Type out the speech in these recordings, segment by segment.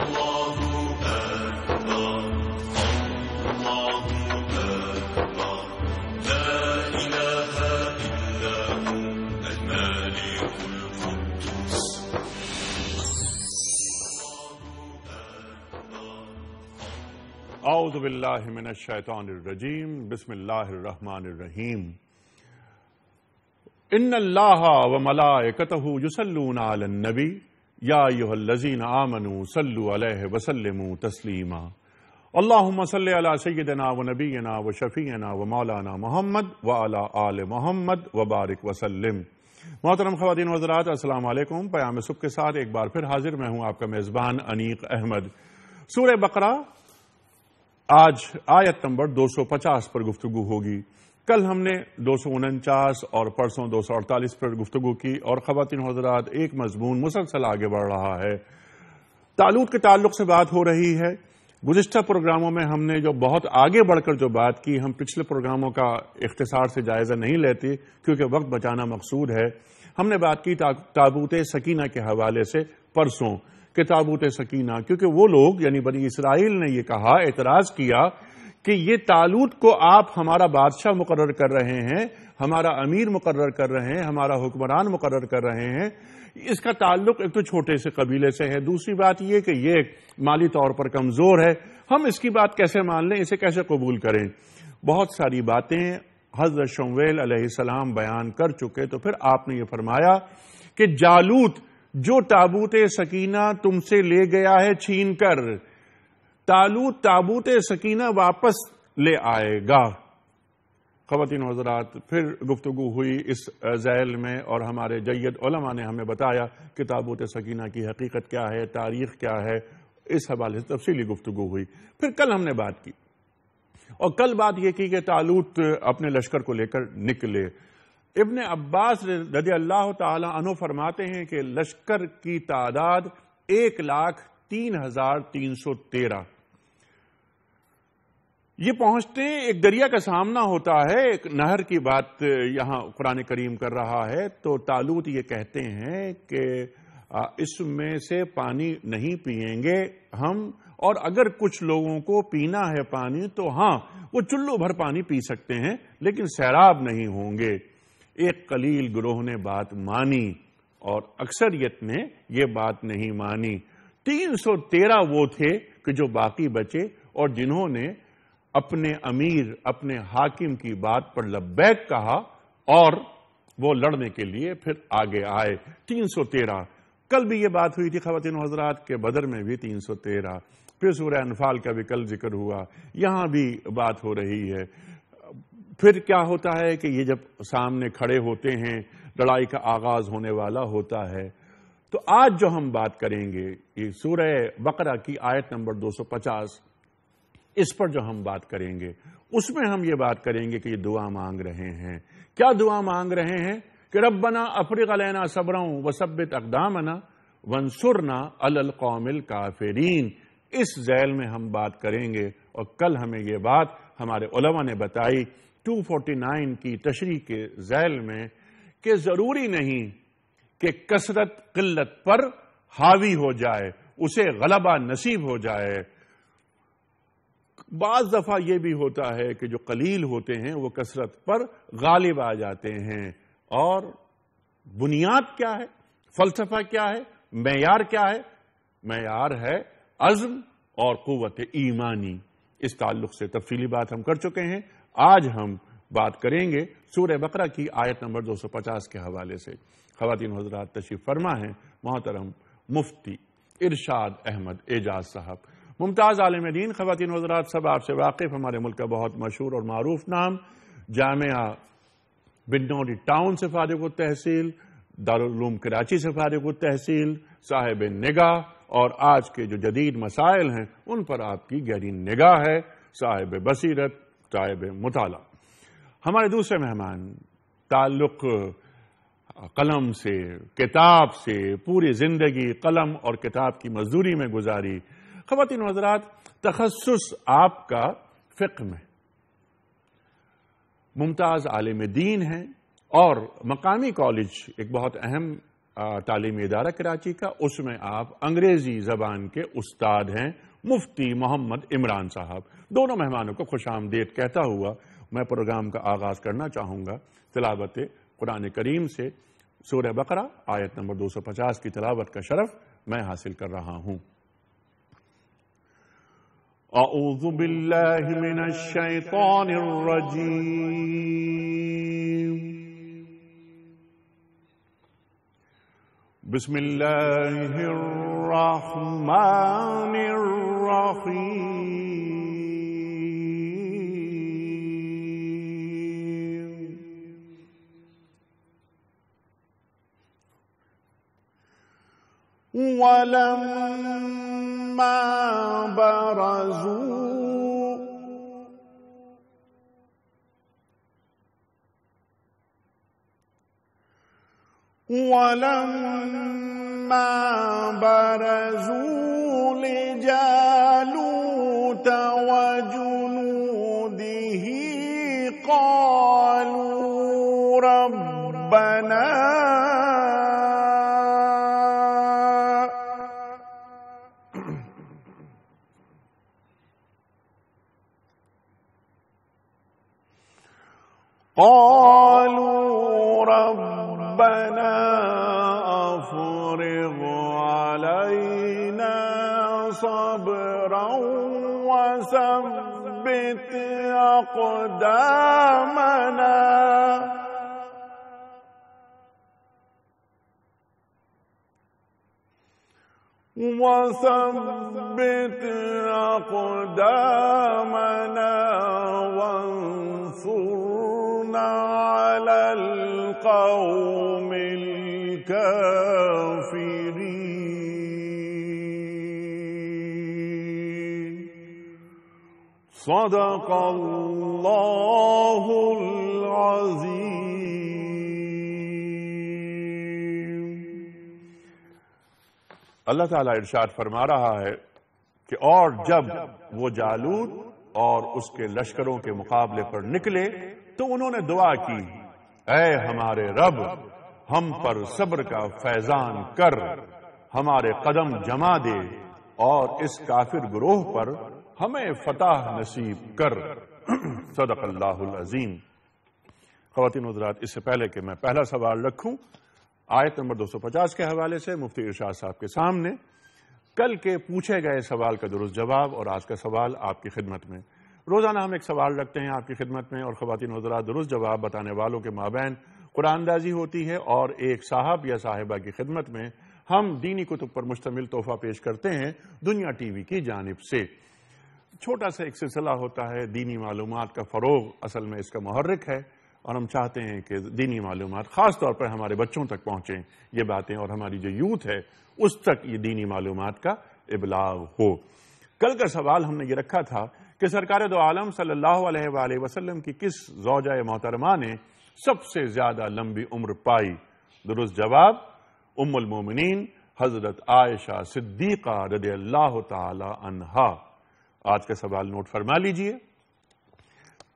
اعوذ باللہ من الشیطان الرجیم بسم اللہ الرحمن الرحیم ان اللہ وملائکتہ یصلون علی النبی یا ایھا الذین آمنوا صلوا علیہ وسلموا تسلیما اللہم صل علی سیدنا ونبینا وشفیعنا ومولانا محمد وعلی آل محمد وبارک وسلم۔ محترم خواتین و حضرات، السلام علیکم۔ پیام صبح کے ساتھ ایک بار پھر حاضر میں ہوں، آپ کا میزبان انیق احمد۔ سورہ بقرہ آج آیت نمبر 250 پر گفتگو ہوگی۔ کل ہم نے 249 اور پرسوں 248 پر گفتگو کی، اور خواتین و حضرات ایک مضمون مسلسل آگے بڑھ رہا ہے۔ طالوت کے تعلق سے بات ہو رہی ہے۔ گزشتہ پروگراموں میں ہم نے جو بہت آگے بڑھ کر جو بات کی، ہم پچھلے پروگراموں کا اختصار سے جائزہ نہیں لیتے کیونکہ وقت بچانا مقصود ہے۔ ہم نے بات کی تابوت سکینہ کے حوالے سے پرسوں کہ تابوت سکینہ، کیونکہ وہ لوگ یعنی بنی اسرائیل نے یہ کہا، اعتراض کیا کہ یہ طالوت کو آپ ہمارا بادشاہ مقرر کر رہے ہیں، ہمارا امیر مقرر کر رہے ہیں، ہمارا حکمران مقرر کر رہے ہیں، اس کا تعلق ایک تو چھوٹے سے قبیلے سے ہے، دوسری بات یہ کہ یہ مالی طور پر کمزور ہے، ہم اس کی بات کیسے مان لیں، اسے کیسے قبول کریں؟ بہت ساری باتیں حضرت شمویل علیہ السلام بیان کر چکے، تو پھر آپ نے یہ فرمایا کہ جالوت جو تابوت سکینہ تم سے لے گیا ہے چھین کر، طالوت تابوت سکینہ واپس لے آئے گا۔ خواتین و حضرات پھر گفتگو ہوئی اس ذیل میں، اور ہمارے جید علماء نے ہمیں بتایا کہ تابوت سکینہ کی حقیقت کیا ہے، تاریخ کیا ہے، اس حوالے سے تفصیلی گفتگو ہوئی۔ پھر کل ہم نے بات کی، اور کل بات یہ کی کہ طالوت اپنے لشکر کو لے کر نکلے۔ ابن عباس رضی اللہ تعالی عنہ فرماتے ہیں کہ لشکر کی تعداد 1,03,313۔ یہ پہنچتے ایک دریا کا سامنا ہوتا ہے، ایک نہر کی بات یہاں قرآن کریم کر رہا ہے، تو طالوت یہ کہتے ہیں کہ اس میں سے پانی نہیں پیئیں گے ہم، اور اگر کچھ لوگوں کو پینا ہے پانی تو ہاں وہ چلو بھر پانی پی سکتے ہیں، لیکن سیراب نہیں ہوں گے۔ ایک قلیل گروہ نے بات مانی اور اکثریت نے یہ بات نہیں مانی۔ 313 وہ تھے کہ جو باقی بچے، اور جنہوں نے اپنے امیر اپنے حاکم کی بات پر لبیک کہا اور وہ لڑنے کے لیے پھر آگے آئے۔ 313۔ کل بھی یہ بات ہوئی تھی خواتین و حضرات کے بدر میں بھی 313، پھر سورہ انفال کا بھی کل ذکر ہوا، یہاں بھی بات ہو رہی ہے۔ پھر کیا ہوتا ہے کہ یہ جب سامنے کھڑے ہوتے ہیں، لڑائی کا آغاز ہونے والا ہوتا ہے، تو آج جو ہم بات کریں گے یہ سورہ بقرہ کی آیت نمبر 250، اس پر جو ہم بات کریں گے اس میں ہم یہ بات کریں گے کہ یہ دعا مانگ رہے ہیں۔ کیا دعا مانگ رہے ہیں؟ کہ ربنا افرغ علینا صبرا وثبت اقدامنا وانصرنا علی القوم الکافرین۔ اس ذیل میں ہم بات کریں گے، اور کل ہمیں یہ بات ہمارے علماء نے بتائی 249 کی تشریح کے ذیل میں کہ ضروری نہیں کہ کثرت قلت پر حاوی ہو جائے، اسے غلبہ نصیب ہو جائے۔ بعض دفعہ یہ بھی ہوتا ہے کہ جو قلیل ہوتے ہیں وہ کثرت پر غالب آ جاتے ہیں۔ اور بنیاد کیا ہے، فلسفہ کیا ہے، معیار کیا ہے؟ معیار ہے عزم اور قوت ایمانی۔ اس تعلق سے تفصیلی بات ہم کر چکے ہیں۔ آج ہم بات کریں گے سورہ بقرہ کی آیت نمبر 250 کے حوالے سے۔ خواتین و حضرات تشریف فرما ہیں محترم مفتی ارشاد احمد اعجاز صاحب، ممتاز عالم دین۔ خواتین و حضرات سب آپ سے واقف، ہمارے ملک کا بہت مشہور اور معروف نام، جامعہ بنوری ٹاؤن سے فارغ التحصیل، دارالعلوم کراچی سے فارغ التحصیل، صاحب نگاہ، اور آج کے جو جدید مسائل ہیں ان پر آپ کی گہری نگاہ ہے، صاحب بصیرت، صاحب مطالعہ۔ ہمارے دوسرے مہمان تعلق قلم سے، کتاب سے، پوری زندگی قلم اور کتاب کی مزدوری میں گزاری۔ خواتین و حضرات تخصص آپ کا فقہ میں، ممتاز عالم دین ہیں، اور مقامی کالج ایک بہت اہم تعلیمی ادارہ کراچی کا، اس میں آپ انگریزی زبان کے استاد ہیں مفتی محمد عمران صاحب۔ دونوں مہمانوں کو خوش آمدید کہتا ہوا میں پروگرام کا آغاز کرنا چاہوں گا تلاوت قرآن کریم سے۔ سورہ بقرہ آیت نمبر 250 کی تلاوت کا شرف میں حاصل کر رہا ہوں۔ اعوذ باللہ من الشیطان الرجیم، بسم اللہ الرحمن الرحیم۔ وَلَمَّا بَرَزُوا لِجَالُوتَ وَجُنُودِهِ قَالُوا رَبَّنَا أفرغ علينا صبرا وثبت أقدامنا وانصرنا على القوم الكافرين۔ صدق اللہ العظیم۔ اللہ تعالیٰ ارشاد فرما رہا ہے کہ اور جب وہ جالوت اور اس کے لشکروں کے مقابلے پر نکلے تو انہوں نے دعا کی، اے ہمارے رب ہم پر صبر کا فیضان کر، ہمارے قدم جما دے اور اس کافر گروہ پر ہمیں فتح نصیب کر۔ صدق اللہ العظیم۔ خواتین و حضرات، اس سے پہلے کہ میں پہلا سوال رکھوں آیت نمبر 250 کے حوالے سے مفتی ارشاد صاحب کے سامنے، کل کے پوچھے گئے سوال کا درست جواب اور آج کا سوال آپ کی خدمت میں۔ روزانہ ہم ایک سوال رکھتے ہیں آپ کی خدمت میں اور خواتین و حضرات درست جواب بتانے والوں کے مابین قرآن اندازی ہوتی ہے اور ایک صاحب یا صاحبہ کی خدمت میں ہم دینی کتب پر مشتمل تحفہ پیش کرتے ہیں دنیا ٹی وی کی جانب سے۔ چھوٹا سا ایک سلسلہ ہوتا ہے، دینی معلومات کا فروغ اصل میں اس کا محرک ہے اور ہم چاہتے ہیں کہ دینی معلومات خاص طور پر ہمارے بچوں تک پہنچیں یہ باتیں، اور ہماری جو یوتھ ہے اس تک یہ دینی معلومات کا ابلاغ ہو۔ کل کا سوال ہم نے یہ رکھا تھا کہ سرکار دو عالم صلی اللہ علیہ وآلہ وسلم کی کس زوجہ محترمہ نے سب سے زیادہ لمبی عمر پائی؟ درست جواب ام المومنین حضرت عائشہ صدیقہ رضی اللہ تعالی عنہا۔ آج کا سوال نوٹ فرما لیجئے۔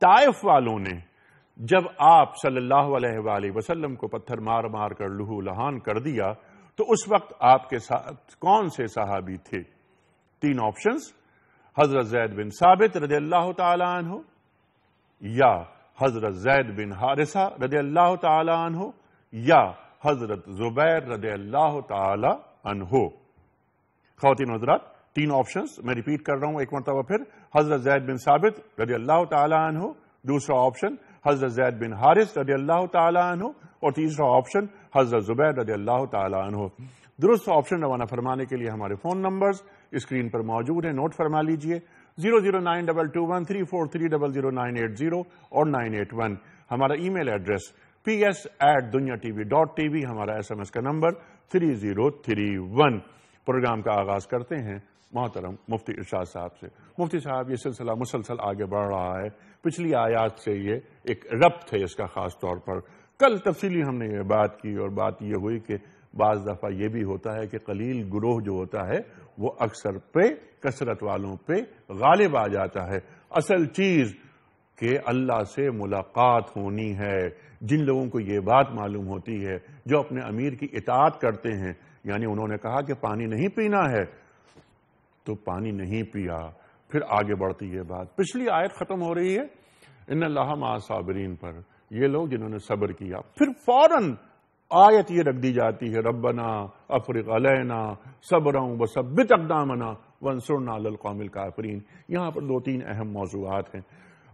طائف والوں نے جب آپ صلی اللہ علیہ وآلہ وسلم کو پتھر مار مار کر لہو لہان کر دیا تو اس وقت آپ کے ساتھ کون سے صحابی تھے؟ تین آپشنز، حضرت زید بن ثابت رضی اللہ تعالی عنہ، یا حضرت زید بن حارثہ رضی اللہ تعالی عنہ، یا حضرت زبیر رضی اللہ تعالی عنہ۔ خواتین حضرات، تین آپشنز میں ریپیٹ کر رہا ہوں ایک مرتبہ پھر۔ حضرت زید بن ثابت رضی اللہ تعالی عنہ، دوسرا آپشن حضرت زید بن حارث رضی اللہ تعالی عنہ، اور تیسرا آپشن حضرت زبیر رضی اللہ تعالی عنہ۔ درست آپشن روانہ فرمانے کے لیے ہمارے فون نمبرز اسکرین پر موجود ہیں، نوٹ فرما لیجئے 009221343000980 اور 981۔ ہمارا ای میل ایڈریس ps@dunyatv.tv، ہمارا SMS کا نمبر 3031۔ پروگرام کا آغاز کرتے ہیں محترم مفتی ارشاد صاحب سے۔ مفتی صاحب، یہ سلسلہ مسلسل آگے بڑھ رہا ہے، پچھلی آیات سے یہ ایک ربط ہے اس کا خاص طور پر۔ کل تفصیلی ہم نے یہ بات کی اور بات یہ ہوئی کہ بعض دفعہ یہ بھی ہوتا ہے کہ قلیل گروہ جو ہوتا ہے وہ اکثر پہ کثرت والوں پہ غالب آ جاتا ہے۔ اصل چیز کہ اللہ سے ملاقات ہونی ہے۔ جن لوگوں کو یہ بات معلوم ہوتی ہے، جو اپنے امیر کی اطاعت کرتے ہیں، یعنی انہوں نے کہا کہ پانی نہیں پینا ہے تو پانی نہیں پیا، پھر آگے بڑھتی ہے بات۔ پچھلی آیت ختم ہو رہی ہے ان اللہ مع الصابرین پر، یہ لوگ جنہوں نے صبر کیا، پھر فوراً آیت یہ رکھ دی جاتی ہے ربنا افرغ علینا صبرا وثبت اقدامنا وانصرنا علی القوم الکافرین۔ یہاں پر 2-3 اہم موضوعات ہیں،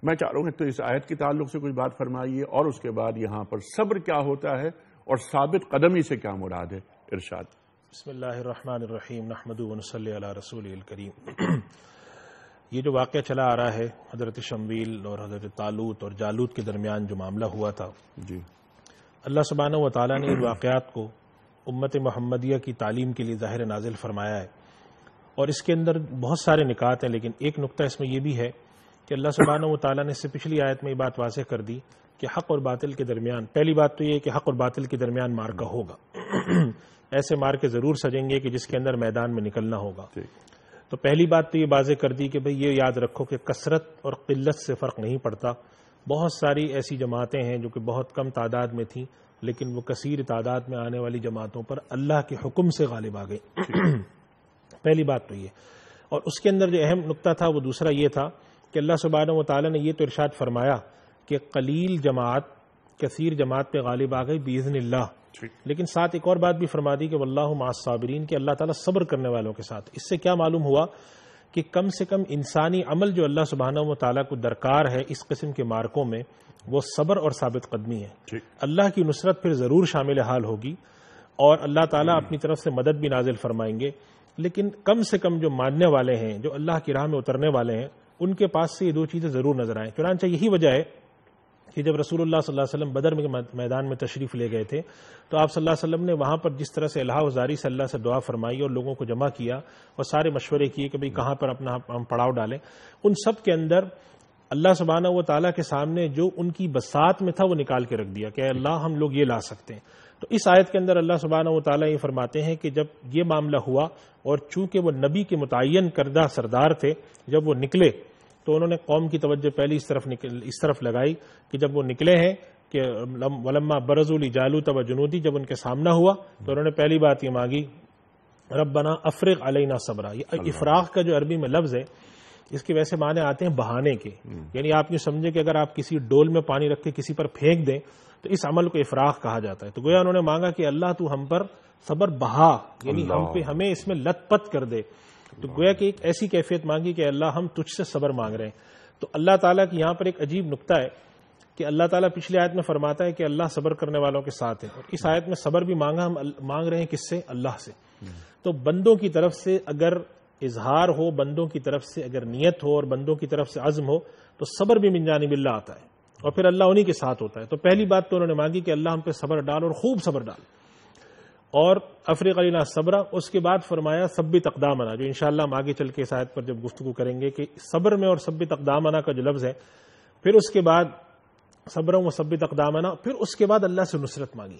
میں چاہ رہا ہوں تو اس آیت کے تعلق سے کچھ بات فرمائیے، اور اس کے بعد یہاں پر صبر کیا ہوتا ہے اور ثابت قدمی سے کیا مراد ہے، ارشاد۔ بسم اللہ الرحمن الرحیم نحمدہ ونصلی علی رسولہ الکریم۔ یہ جو واقعہ چلا آ رہا ہے حضرت شمویل اور حضرت طالوت اور جالوت کے درمیان جو معاملہ ہوا تھا، جی، اللہ سبحانہ و تعالیٰ نے ان واقعات کو امت محمدیہ کی تعلیم کے لیے ظاہر نازل فرمایا ہے، اور اس کے اندر بہت سارے نکات ہیں، لیکن ایک نقطہ اس میں یہ بھی ہے کہ اللہ سبحانہ و تعالیٰ نے اس سے پچھلی آیت میں یہ بات واضح کر دی کہ حق اور باطل کے درمیان، پہلی بات تو یہ کہ حق اور باطل کے درمیان مارکا ہوگا، ایسے مارکے ضرور سجیں گے کہ جس کے اندر میدان میں نکلنا ہوگا۔ تو پہلی بات تو یہ واضح کر دی کہ بھئی یہ یاد رکھو کہ کثرت اور قلت سے فرق نہیں پڑتا۔ بہت ساری ایسی جماعتیں ہیں جو کہ بہت کم تعداد میں تھیں، لیکن وہ کثیر تعداد میں آنے والی جماعتوں پر اللہ کے حکم سے غالب آ گئی۔ پہلی بات تو یہ، اور اس کے اندر جو اہم نقطہ تھا وہ دوسرا یہ تھا کہ اللہ سبحانہ و تعالیٰ نے یہ تو ارشاد فرمایا کہ قلیل جماعت کثیر جماعت پہ غالب آ گئی باذن اللہ، لیکن ساتھ ایک اور بات بھی فرما دی کہ واللہ مع الصابرین، کہ اللہ تعالیٰ صبر کرنے والوں کے ساتھ۔ اس سے کیا معلوم ہوا کہ کم سے کم انسانی عمل جو اللہ سبحانہ و تعالیٰ کو درکار ہے اس قسم کے مارکوں میں، وہ صبر اور ثابت قدمی ہے۔ اللہ کی نصرت پھر ضرور شامل حال ہوگی اور اللہ تعالیٰ اپنی طرف سے مدد بھی نازل فرمائیں گے، لیکن کم سے کم جو ماننے والے ہیں، جو اللہ کی راہ میں اترنے والے ہیں، ان کے پاس سے یہ 2 چیزیں ضرور نظر آئیں۔ چنانچہ یہی وجہ ہے کہ جب رسول اللہ صلی اللہ علیہ وسلم بدر میں میدان میں تشریف لے گئے تھے تو آپ صلی اللہ علیہ وسلم نے وہاں پر جس طرح سے الہ وزاری سے اللہ سے دعا فرمائی اور لوگوں کو جمع کیا اور سارے مشورے کیے کہ بھئی کہاں پر اپنا ہم پڑاؤ ڈالیں، ان سب کے اندر اللہ سبحانہ و تعالیٰ کے سامنے جو ان کی بساط میں تھا وہ نکال کے رکھ دیا کہ اللہ ہم لوگ یہ لا سکتے ہیں۔ تو اس آیت کے اندر اللہ سبحانہ و تعالیٰ یہ فرماتے ہیں کہ جب یہ معاملہ ہوا اور چونکہ وہ نبی کے متعین کردہ سردار تھے، جب وہ نکلے تو انہوں نے قوم کی توجہ پہلی اس طرف لگائی کہ جب وہ نکلے ہیں کہ ولما برزوا لجالوت وجنودی، جب ان کے سامنا ہوا تو انہوں نے پہلی بات یہ مانگی ربنا افرغ علینا صبرا۔ یہ افراغ کا جو عربی میں لفظ ہے اس کے ویسے معنی آتے ہیں بہانے کے، یعنی آپ یہ سمجھے کہ اگر آپ کسی ڈول میں پانی رکھ کے کسی پر پھینک دیں تو اس عمل کو افراغ کہا جاتا ہے۔ تو گویا انہوں نے مانگا کہ اللہ تو ہم پر صبر بہا، یعنی ہمیں اس میں لت پت کر دے۔ تو گویا کہ ایک ایسی کیفیت مانگی کہ اللہ ہم تجھ سے صبر مانگ رہے ہیں۔ تو اللہ تعالیٰ کی یہاں پر ایک عجیب نقطہ ہے کہ اللہ تعالیٰ پچھلی آیت میں فرماتا ہے کہ اللہ صبر کرنے والوں کے ساتھ ہے، اور اس آیت میں صبر بھی مانگا، ہم مانگ رہے ہیں کس سے؟ اللہ سے۔ تو بندوں کی طرف سے اگر اظہار ہو، بندوں کی طرف سے اگر نیت ہو اور بندوں کی طرف سے عزم ہو تو صبر بھی من جانب اللہ آتا ہے اور پھر اللہ انہی کے ساتھ ہوتا ہے۔ تو پہلی بات تو انہوں نے مانگی کہ اللہ ہم پہ صبر ڈال اور خوب صبر ڈال، اور افریق علینا صبرا۔ اس کے بعد فرمایا ثبت اقدامنا، جو انشاءاللہ ہم آگے چل کے اس آیت پر جب گفتگو کریں گے کہ صبر میں اور ثبت اقدامنا کا جو لفظ ہے، پھر اس کے بعد صبر و ثبت اقدامنا، پھر اس کے بعد اللہ سے نصرت مانگی۔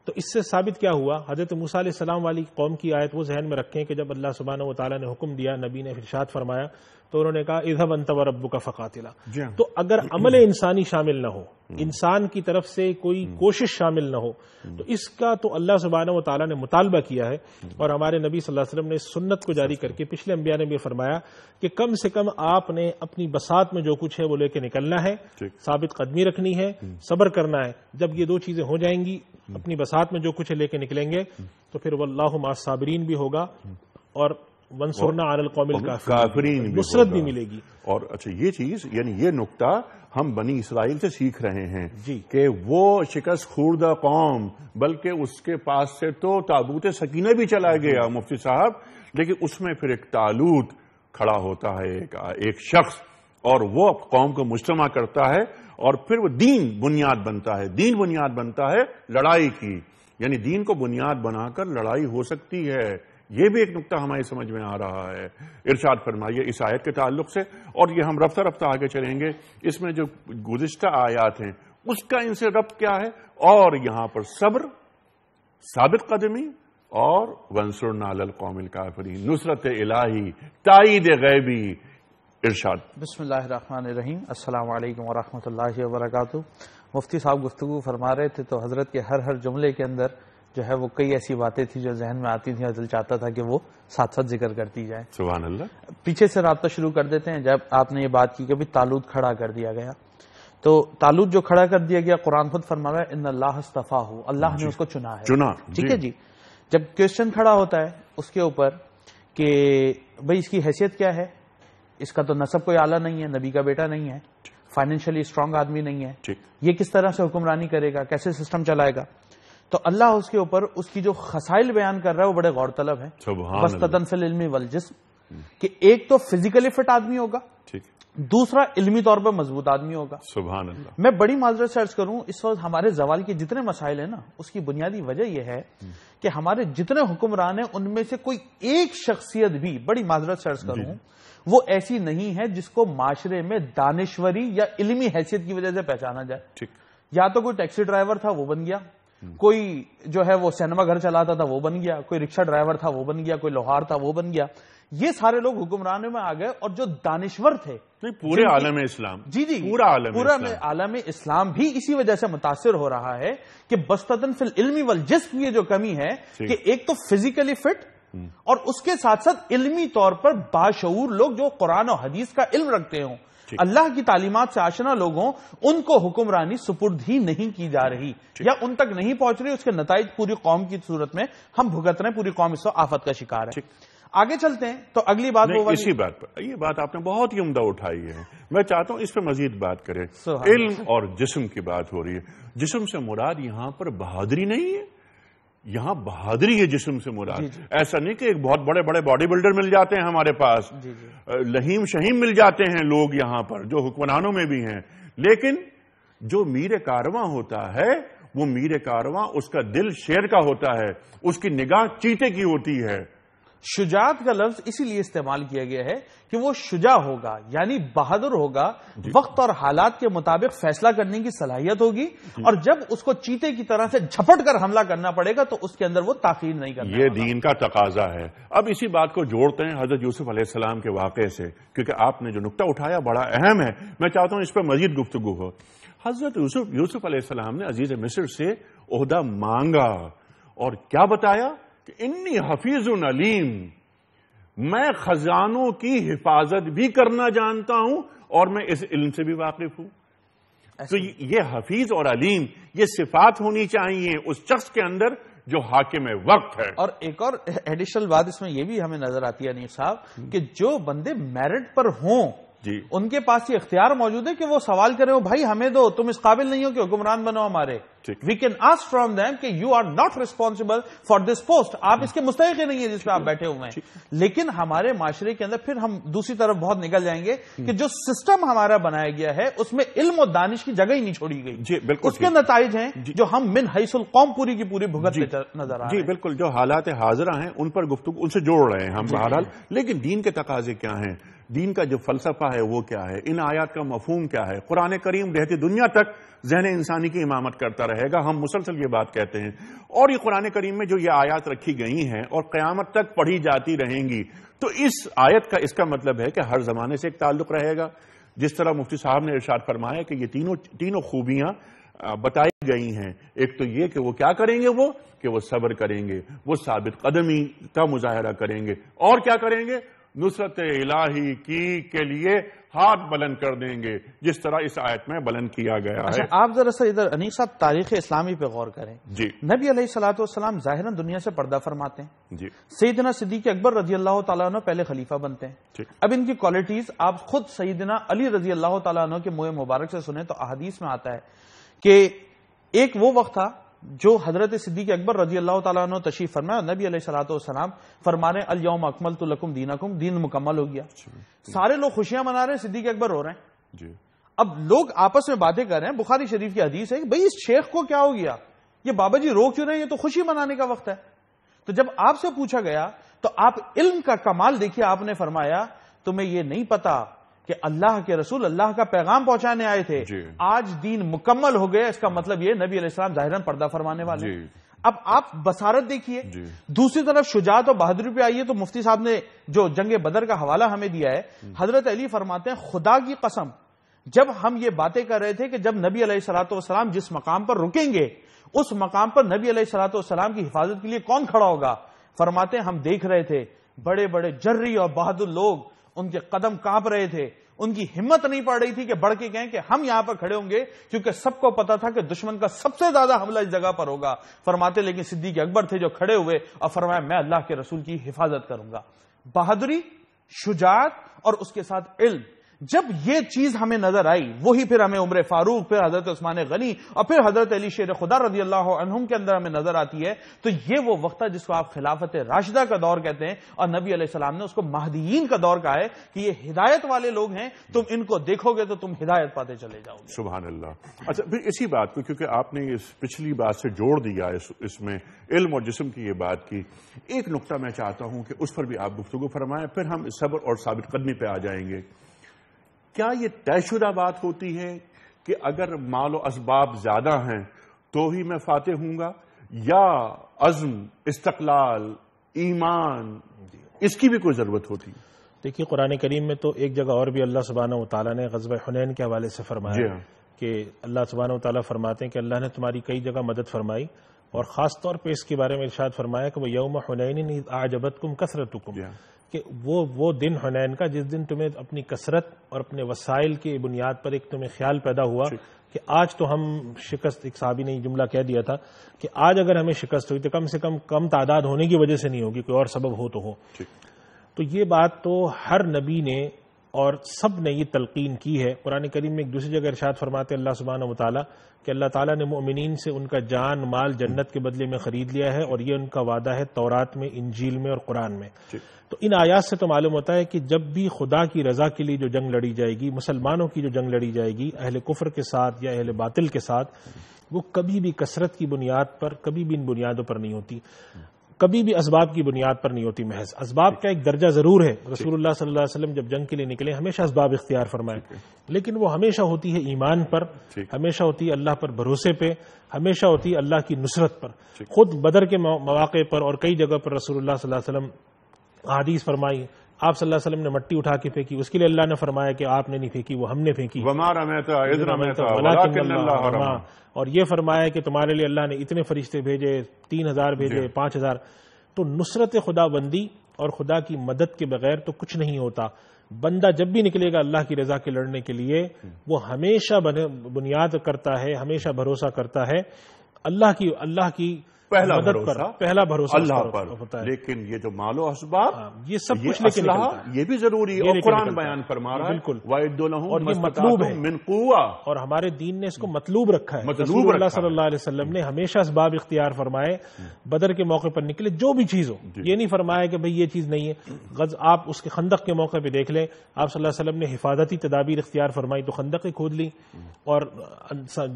تو اس سے ثابت کیا ہوا؟ حضرت موسیٰ علیہ السلام والی قوم کی آیت وہ ذہن میں رکھیں کہ جب اللہ سبحانہ و تعالیٰ نے حکم دیا، نبی نے ارشاد فرمایا تو انہوں نے کہا اذهب انت وربک فقاتلا۔ تو اگر عمل انسانی شامل نہ ہو، انسان کی طرف سے کوئی کوشش شامل نہ ہو، تو اس کا تو اللہ سبحانہ و تعالیٰ نے مطالبہ کیا ہے، اور ہمارے نبی صلی اللہ علیہ وسلم نے اس سنت کو جاری کر کے پچھلے انبیاء نے بھی فرمایا کہ کم سے کم آپ نے اپنی بساط میں جو کچھ ہے وہ لے کے نکلنا ہے، ثابت قدمی رکھنی ہے، صبر کرنا ہے۔ جب یہ 2 چیزیں ہو جائیں گی، اپنی بساط میں جو کچھ لے کے نکلیں گے، تو پھر واللہ مع الصابرین بھی ہوگا اور وانصرنا علی القوم الکافرین، نصرت بھی ملے گی۔ اور اچھا یہ چیز، یعنی یہ نقطہ ہم بنی اسرائیل سے سیکھ رہے ہیں کہ وہ شکست خوردہ قوم، بلکہ اس کے پاس سے تو تابوت سکینہ بھی چلا گیا مفتی صاحب، لیکن اس میں پھر ایک طالوت کھڑا ہوتا ہے، ایک شخص، اور وہ قوم کو مجتمع کرتا ہے، اور پھر وہ دین بنیاد بنتا ہے۔ دین بنیاد بنتا ہے لڑائی کی، یعنی دین کو بنیاد بنا کر لڑائی ہو سکتی ہے۔ یہ بھی ایک نقطہ ہماری سمجھ میں آ رہا ہے۔ ارشاد فرمائیے اس آیت کے تعلق سے، اور یہ ہم رفتہ رفتہ آگے چلیں گے، اس میں جو گزشتہ آیات ہیں اس کا ان سے ربط کیا ہے، اور یہاں پر صبر، ثابت قدمی، اور وانصرنا علی القوم الکافرین، نصرت الہی، تائید غیبی، ارشاد۔ بسم اللہ الرحمن الرحیم، السلام علیکم ورحمۃ اللہ وبرکاتہ۔ مفتی صاحب گفتگو فرما رہے تھے تو حضرت کے ہر جملے کے اندر جو ہے وہ کئی ایسی باتیں تھیں جو ذہن میں آتی تھیں اور دل چاہتا تھا کہ وہ ساتھ ساتھ ذکر کرتی جائے۔ سبحان اللہ۔ پیچھے سے رابطہ شروع کر دیتے ہیں۔ جب آپ نے یہ بات کی کہ بھی طالوت کھڑا کر دیا گیا، تو طالوت جو کھڑا کر دیا گیا قرآن خود فرما رہا ہے ان اللہ اصطفاہ، اللہ نے اس کو چنا ہے۔ ٹھیک ہے جی۔ جب کوشچن کھڑا ہوتا ہے اس کے اوپر کہ بھئی اس کی حیثیت کیا ہے، اس کا تو نسب کوئی اعلیٰ نہیں ہے، نبی کا بیٹا نہیں ہے، فائنینشلی اسٹرانگ آدمی نہیں ہے، یہ کس طرح سے حکمرانی کرے گا، کیسے سسٹم چلائے گا، تو اللہ اس کے اوپر اس کی جو خصائل بیان کر رہا ہے وہ بڑے غور طلب ہے۔ بستتن فی العلم والجسم، کہ ایک تو فزیکلی فٹ آدمی ہوگا، دوسرا علمی طور پر مضبوط آدمی ہوگا۔ سبحان اللہ۔ میں بڑی معذرت سے عرض کروں، اس وقت ہمارے زوال کے جتنے مسائل ہیں نا، اس کی بنیادی وجہ یہ ہے کہ ہمارے جتنے حکمران ہیں ان میں سے کوئی ایک شخصیت بھی، بڑی معذرت سے عرض کروں، وہ ایسی نہیں ہے جس کو معاشرے میں دانشوری یا علمی حیثیت کی وجہ سے پہچانا جائے۔ یا تو کوئی ٹیکسی ڈرائیور تھا وہ بن گیا، کوئی جو ہے وہ سینما گھر چلاتا تھا وہ بن گیا، کوئی رکشہ ڈرائیور تھا وہ بن گیا، کوئی لوہار تھا وہ بن گیا، یہ سارے لوگ حکمرانوں میں آ گئے۔ اور جو دانشور تھے پورے عالم اسلام، جی پورا عالم اسلام بھی اسی وجہ سے متاثر ہو رہا ہے کہ بستتن فی العلم والجسم، یہ جو کمی ہے کہ ایک تو فزیکلی فٹ اور اس کے ساتھ ساتھ علمی طور پر باشعور لوگ جو قرآن و حدیث کا علم رکھتے ہوں، اللہ کی تعلیمات سے آشنا لوگوں، ان کو حکمرانی سپرد ہی نہیں کی جا رہی یا ان تک نہیں پہنچ رہی۔ اس کے نتائج پوری قوم کی صورت میں ہم بھگت رہے ہیں، پوری قوم اس وقت آفت کا شکار ہے۔ آگے چلتے ہیں تو اگلی بات اسی بات پر، یہ بات آپ نے بہت ہی عمدہ اٹھائی ہے، میں چاہتا ہوں اس پہ مزید بات کریں۔ علم اور جسم کی بات ہو رہی ہے، جسم سے مراد یہاں پر بہادری نہیں ہے، یہاں بہادری ہے جسم سے مراد۔ ایسا نہیں کہ ایک بہت بڑے بڑے باڈی بلڈر مل جاتے ہیں ہمارے پاس، لہیم شہیم مل جاتے ہیں لوگ یہاں پر جو حکمرانوں میں بھی ہیں، لیکن جو میر کارواں ہوتا ہے وہ میر کارواں، اس کا دل شیر کا ہوتا ہے، اس کی نگاہ چیتے کی ہوتی ہے۔ شجاعت کا لفظ اسی لیے استعمال کیا گیا ہے کہ وہ شجاع ہوگا، یعنی بہادر ہوگا، وقت اور حالات کے مطابق فیصلہ کرنے کی صلاحیت ہوگی، اور جب اس کو چیتے کی طرح سے جھپٹ کر حملہ کرنا پڑے گا تو اس کے اندر وہ تاخیر نہیں کرنا۔ یہ دین کا تقاضا ہے۔ اب اسی بات کو جوڑتے ہیں حضرت یوسف علیہ السلام کے واقعے سے، کیونکہ آپ نے جو نقطہ اٹھایا بڑا اہم ہے، میں چاہتا ہوں اس پہ مزید گفتگو ہو۔ حضرت یوسف علیہ السلام نے عزیز مصر سے عہدہ مانگا اور کیا بتایا کہ انی حفیظ علیم، میں خزانوں کی حفاظت بھی کرنا جانتا ہوں اور میں اس علم سے بھی واقف ہوں۔ تو یہ حفیظ اور علیم، یہ صفات ہونی چاہیے اس شخص کے اندر جو حاکم وقت ہے۔ اور ایک اور ایڈیشنل بات اس میں یہ بھی ہمیں نظر آتی ہے انیس صاحب کہ جو بندے میرٹ پر ہوں ان کے پاس یہ اختیار موجود ہے کہ وہ سوال کریں بھائی ہمیں دو، تم اس قابل نہیں ہو کہ حکمران بنو ہمارے۔ We can ask from them کہ you are not responsible for this post, آپ اس کے مستحق ہی نہیں ہے جس پہ آپ بیٹھے ہوئے ہیں۔ لیکن ہمارے معاشرے کے اندر پھر ہم دوسری طرف بہت نکل جائیں گے کہ جو سسٹم ہمارا بنایا گیا ہے اس میں علم و دانش کی جگہ ہی نہیں چھوڑی گئی، اس کے نتائج ہیں جو ہم من حیث القوم پوری کی پوری بھگت نظر آ رہے ہیں۔ جی بالکل، جو حالات حاضرہ ہیں ان پر گفتگو، ان سے جوڑ رہے ہیں ہم بہرحال، لیکن دین کے تقاضے کیا ہیں، دین کا جو فلسفہ ہے وہ کیا ہے، ان آیات کا مفہوم کیا ہے۔ قرآن کریم رہتی دنیا تک ذہن انسانی کی امامت کرتا رہے گا، ہم مسلسل یہ بات کہتے ہیں، اور یہ قرآن کریم میں جو یہ آیات رکھی گئی ہیں اور قیامت تک پڑھی جاتی رہیں گی، تو اس آیت کا اس کا مطلب ہے کہ ہر زمانے سے ایک تعلق رہے گا۔ جس طرح مفتی صاحب نے ارشاد فرمایا کہ یہ تینوں خوبیاں بتائی گئی ہیں، ایک تو یہ کہ وہ کیا کریں گے، وہ صبر کریں گے، وہ ثابت قدمی کا مظاہرہ کریں گے، اور کیا کریں گے، نصرت الہی کے لیے ہاتھ بلند کر دیں گے، جس طرح اس آیت میں بلند کیا گیا ہے۔ آپ ذرا سا ادھر انیس صاحب تاریخ اسلامی پہ غور کریں۔ جی، نبی علیہ الصلوۃ والسلام ظاہراً دنیا سے پردہ فرماتے ہیں۔ جی، سیدنا صدیق اکبر رضی اللہ تعالیٰ عنہ پہلے خلیفہ بنتے ہیں۔ اب ان کی کوالٹیز آپ خود سیدنا علی رضی اللہ تعالیٰ عنہ کے منہ مبارک سے سنیں تو احادیث میں آتا ہے کہ ایک وہ وقت تھا جو حضرت صدیق اکبر رضی اللہ تعالیٰ عنہ تشریف فرمایا، نبی علیہ الصلوۃ والسلام فرمانے الیوم اکملت لکم دینکم، دین مکمل ہو گیا۔ سارے لوگ خوشیاں منا رہے ہیں، صدیق اکبر رو رہے ہیں۔ اب لوگ آپس میں باتیں کر رہے ہیں، بخاری شریف کی حدیث ہے کہ بھئی اس شیخ کو کیا ہو گیا، یہ بابا جی رو کیوں رہے ہیں، یہ تو خوشی منانے کا وقت ہے۔ تو جب آپ سے پوچھا گیا تو آپ علم کا کمال دیکھیے، آپ نے فرمایا تمہیں یہ نہیں پتا کہ اللہ کے رسول اللہ کا پیغام پہنچانے آئے تھے، آج دین مکمل ہو گیا، اس کا مطلب یہ نبی علیہ السلام ظاہراً پردہ فرمانے والے۔ اب آپ بصارت دیکھیے. دوسری طرف شجاعت اور بہادری پہ آئیے تو مفتی صاحب نے جو جنگ بدر کا حوالہ ہمیں دیا ہے, حضرت علی فرماتے ہیں خدا کی قسم جب ہم یہ باتیں کر رہے تھے کہ جب نبی علیہ الصلوۃ والسلام جس مقام پر رکیں گے اس مقام پر نبی علیہ الصلوۃ والسلام کی حفاظت کے لیے کون کھڑا ہوگا, فرماتے ہیں ہم دیکھ رہے تھے بڑے بڑے جرری اور بہادر لوگ, ان کے قدم کانپ رہے تھے, ان کی ہمت نہیں پڑ رہی تھی کہ بڑھ کے کہیں کہ ہم یہاں پر کھڑے ہوں گے, کیونکہ سب کو پتا تھا کہ دشمن کا سب سے زیادہ حملہ اس جگہ پر ہوگا. فرماتے لیکن صدیق اکبر تھے جو کھڑے ہوئے اور فرمایا میں اللہ کے رسول کی حفاظت کروں گا. بہادری, شجاعت اور اس کے ساتھ علم, جب یہ چیز ہمیں نظر آئی وہی پھر ہمیں عمر فاروق, پھر حضرت عثمان غنی اور پھر حضرت علی شیر خدا رضی اللہ عنہم کے اندر ہمیں نظر آتی ہے. تو یہ وہ وقت ہے جس کو آپ خلافت راشدہ کا دور کہتے ہیں, اور نبی علیہ السلام نے اس کو مہدیین کا دور کہا ہے کہ یہ ہدایت والے لوگ ہیں, تم ان کو دیکھو گے تو تم ہدایت پاتے چلے جاؤ گے. سبحان اللہ. اچھا پھر اسی بات کو, کیونکہ آپ نے اس پچھلی بات سے جوڑ دیا اس میں علم اور جسم کی یہ بات کی, ایک نقطہ میں چاہتا ہوں کہ اس پر بھی آپ گفتگو فرمائیں, پھر ہم صبر اور ثابت قدمی پہ آ جائیں گے. کیا یہ طے شدہ بات ہوتی ہے کہ اگر مال و اسباب زیادہ ہیں تو ہی میں فاتح ہوں گا, یا عزم, استقلال, ایمان, اس کی بھی کوئی ضرورت ہوتی ہے؟ دیکھیے قرآن کریم میں تو ایک جگہ اور بھی اللہ سبحانہ و تعالیٰ نے غزوہ حنین کے حوالے سے فرمایا کہ اللہ سبحانہ و تعالیٰ فرماتے ہیں کہ اللہ نے تمہاری کئی جگہ مدد فرمائی, اور خاص طور پہ اس کے بارے میں ارشاد فرمایا کہ وہ یوم حنین اذ اعجبتکم کثرتکم, کہ وہ دن حنین کا جس دن تمہیں اپنی کثرت اور اپنے وسائل کی بنیاد پر ایک تمہیں خیال پیدا ہوا کہ آج تو ہم شکست, ایک صحابی نے جملہ کہہ دیا تھا کہ آج اگر ہمیں شکست ہوئی تو کم سے کم تعداد ہونے کی وجہ سے نہیں ہوگی, کوئی اور سبب ہو تو ہو. تو یہ بات تو ہر نبی نے اور سب نے یہ تلقین کی ہے. قرآن کریم میں ایک دوسری جگہ ارشاد فرماتے اللہ سبحانہ و تعالیٰ کہ اللہ تعالیٰ نے مؤمنین سے ان کا جان مال جنت کے بدلے میں خرید لیا ہے, اور یہ ان کا وعدہ ہے تورات میں, انجیل میں اور قرآن میں. تو ان آیات سے تو معلوم ہوتا ہے کہ جب بھی خدا کی رضا کے لیے جو جنگ لڑی جائے گی, مسلمانوں کی جو جنگ لڑی جائے گی اہل کفر کے ساتھ یا اہل باطل کے ساتھ, وہ کبھی بھی کثرت کی بنیاد پر, کبھی بھی ان بنیادوں پر نہیں ہوتی, کبھی بھی اسباب کی بنیاد پر نہیں ہوتی. محض اسباب کا ایک درجہ ضرور ہے. رسول اللہ صلی اللہ علیہ وسلم جب جنگ کے لیے نکلے ہمیشہ اسباب اختیار فرمائے, لیکن وہ ہمیشہ ہوتی ہے ایمان پر, ہمیشہ ہوتی ہے اللہ پر بھروسے پہ, ہمیشہ ہوتی ہے اللہ کی نصرت پر. خود بدر کے مواقع پر اور کئی جگہ پر رسول اللہ صلی اللہ علیہ وسلم حدیث فرمائی, آپ صلی اللہ علیہ وسلم نے مٹی اٹھا کے پھینکی, اس کے لیے اللہ نے فرمایا کہ آپ نے نہیں پھینکی, وہ ہم نے پھینکی. وما رمیت اذ رمیت ولکن اللہ رمی. اور یہ فرمایا کہ تمہارے لیے اللہ نے اتنے فرشتے بھیجے, 3000 بھیجے, 5000. تو نصرت خدا بندی اور خدا کی مدد کے بغیر تو کچھ نہیں ہوتا. بندہ جب بھی نکلے گا اللہ کی رضا کے لڑنے کے لیے, وہ ہمیشہ بنیاد کرتا ہے, ہمیشہ بھروسہ کرتا ہے اللہ کی پہلا بھروسہ اللہ پر ہوتا ہے. لیکن یہ جو مال و اسباب یہ سب کچھ لے کے نکلتا ہے, یہ بھی ضروری ہے, اور قرآن بیان فرما رہا ہے بالکل, اور یہ مطلوب ہے من قوہ, اور ہمارے دین نے اس کو مطلوب رکھا ہے. رسول اللہ صلی اللہ علیہ وسلم نے ہمیشہ اسباب اختیار فرمائے, بدر کے موقع پر نکلے جو بھی چیز ہو, یہ نہیں فرمایا کہ بھئی یہ چیز نہیں ہے. آپ اس کے خندق کے موقع پہ دیکھ لیں, آپ صلی اللہ علیہ وسلم نے حفاظتی تدابیر اختیار فرمائی تو خندقیں کھود لی, اور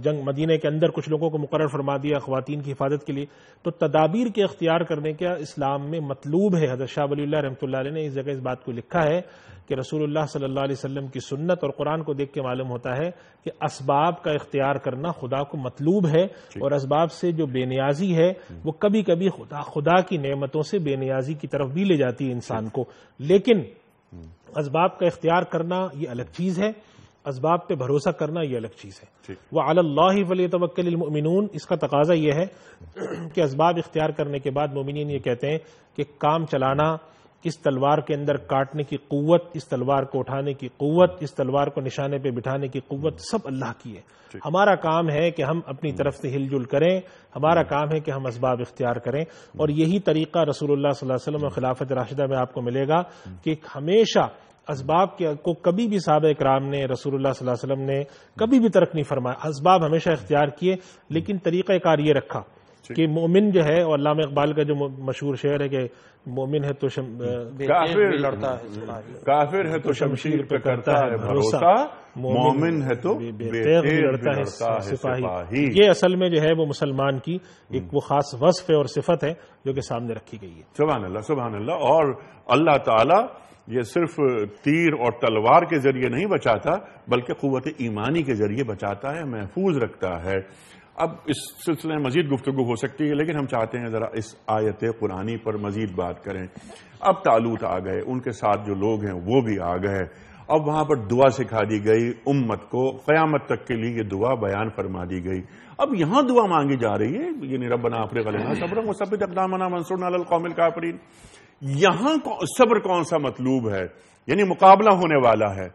جنگ مدینہ کے اندر کچھ لوگوں کو مقرر فرما دیا خواتین کی حفاظت کے لیے. تو تدابیر کے اختیار کرنے کا اسلام میں مطلوب ہے. حضرت شاہ ولی اللہ رحمۃ اللہ علیہ نے اس جگہ اس بات کو لکھا ہے کہ رسول اللہ صلی اللہ علیہ وسلم کی سنت اور قرآن کو دیکھ کے معلوم ہوتا ہے کہ اسباب کا اختیار کرنا خدا کو مطلوب ہے, اور اسباب سے جو بے نیازی ہے وہ کبھی کبھی خدا کی نعمتوں سے بے نیازی کی طرف بھی لے جاتی ہے انسان کو. لیکن اسباب کا اختیار کرنا یہ الگ چیز ہے, اسباب پہ بھروسہ کرنا یہ الگ چیز ہے. وعلی اللہ فلیتوکل المؤمنون, اس کا تقاضا یہ ہے کہ اسباب اختیار کرنے کے بعد مومنین یہ کہتے ہیں کہ کام چلانا, اس تلوار کے اندر کاٹنے کی قوت, اس تلوار کو اٹھانے کی قوت, اس تلوار کو نشانے پہ بٹھانے کی قوت سب اللہ کی ہے. ہمارا کام ہے کہ ہم اپنی طرف سے ہل جل کریں, ہمارا کام ہے کہ ہم اسباب اختیار کریں. اور یہی طریقہ رسول اللہ صلی اللہ علیہ وسلم اور خلافت راشدہ میں آپ کو ملے گا کہ ہمیشہ اسباب کو کبھی بھی صحابہ اکرام نے, رسول اللہ صلی اللہ علیہ وسلم نے کبھی بھی ترک نہیں فرمایا. اسباب ہمیشہ اختیار کیے, لیکن طریقہ کار یہ رکھا کہ مومن جو ہے, اور علامہ اقبال کا جو مشہور شعر ہے کہ مومن ہے تو کافر ہے تو شمشیر پہ کرتا ہے بھروسہ, مومن ہے تو بے تیغ لڑتا ہے سپاہی. یہ اصل میں جو ہے وہ مسلمان کی ایک وہ خاص وصف ہے اور صفت ہے جو کہ سامنے رکھی گئی ہے. سبحان اللہ, سبحان اللہ. اور اللہ تعالی یہ صرف تیر اور تلوار کے ذریعے نہیں بچاتا, بلکہ قوت ایمانی کے ذریعے بچاتا ہے, محفوظ رکھتا ہے. اب اس سلسلے میں مزید گفتگو ہو سکتی ہے، لیکن ہم چاہتے ہیں ذرا اس آیت قرآنی پر مزید بات کریں. اب طالوت آ گئے، ان کے ساتھ جو لوگ ہیں وہ بھی آ گئے. اب وہاں پر دعا سکھا دی گئی امت کو، قیامت تک کے لیے یہ دعا بیان فرما دی گئی. اب یہاں دعا مانگی جا رہی ہے، یعنی ربنا افرغ علینا صبرا وثبت اقدامنا وانصرنا علی القوم الکافرین. یہاں صبر کون سا مطلوب ہے؟ یعنی مقابلہ ہونے والا ہے،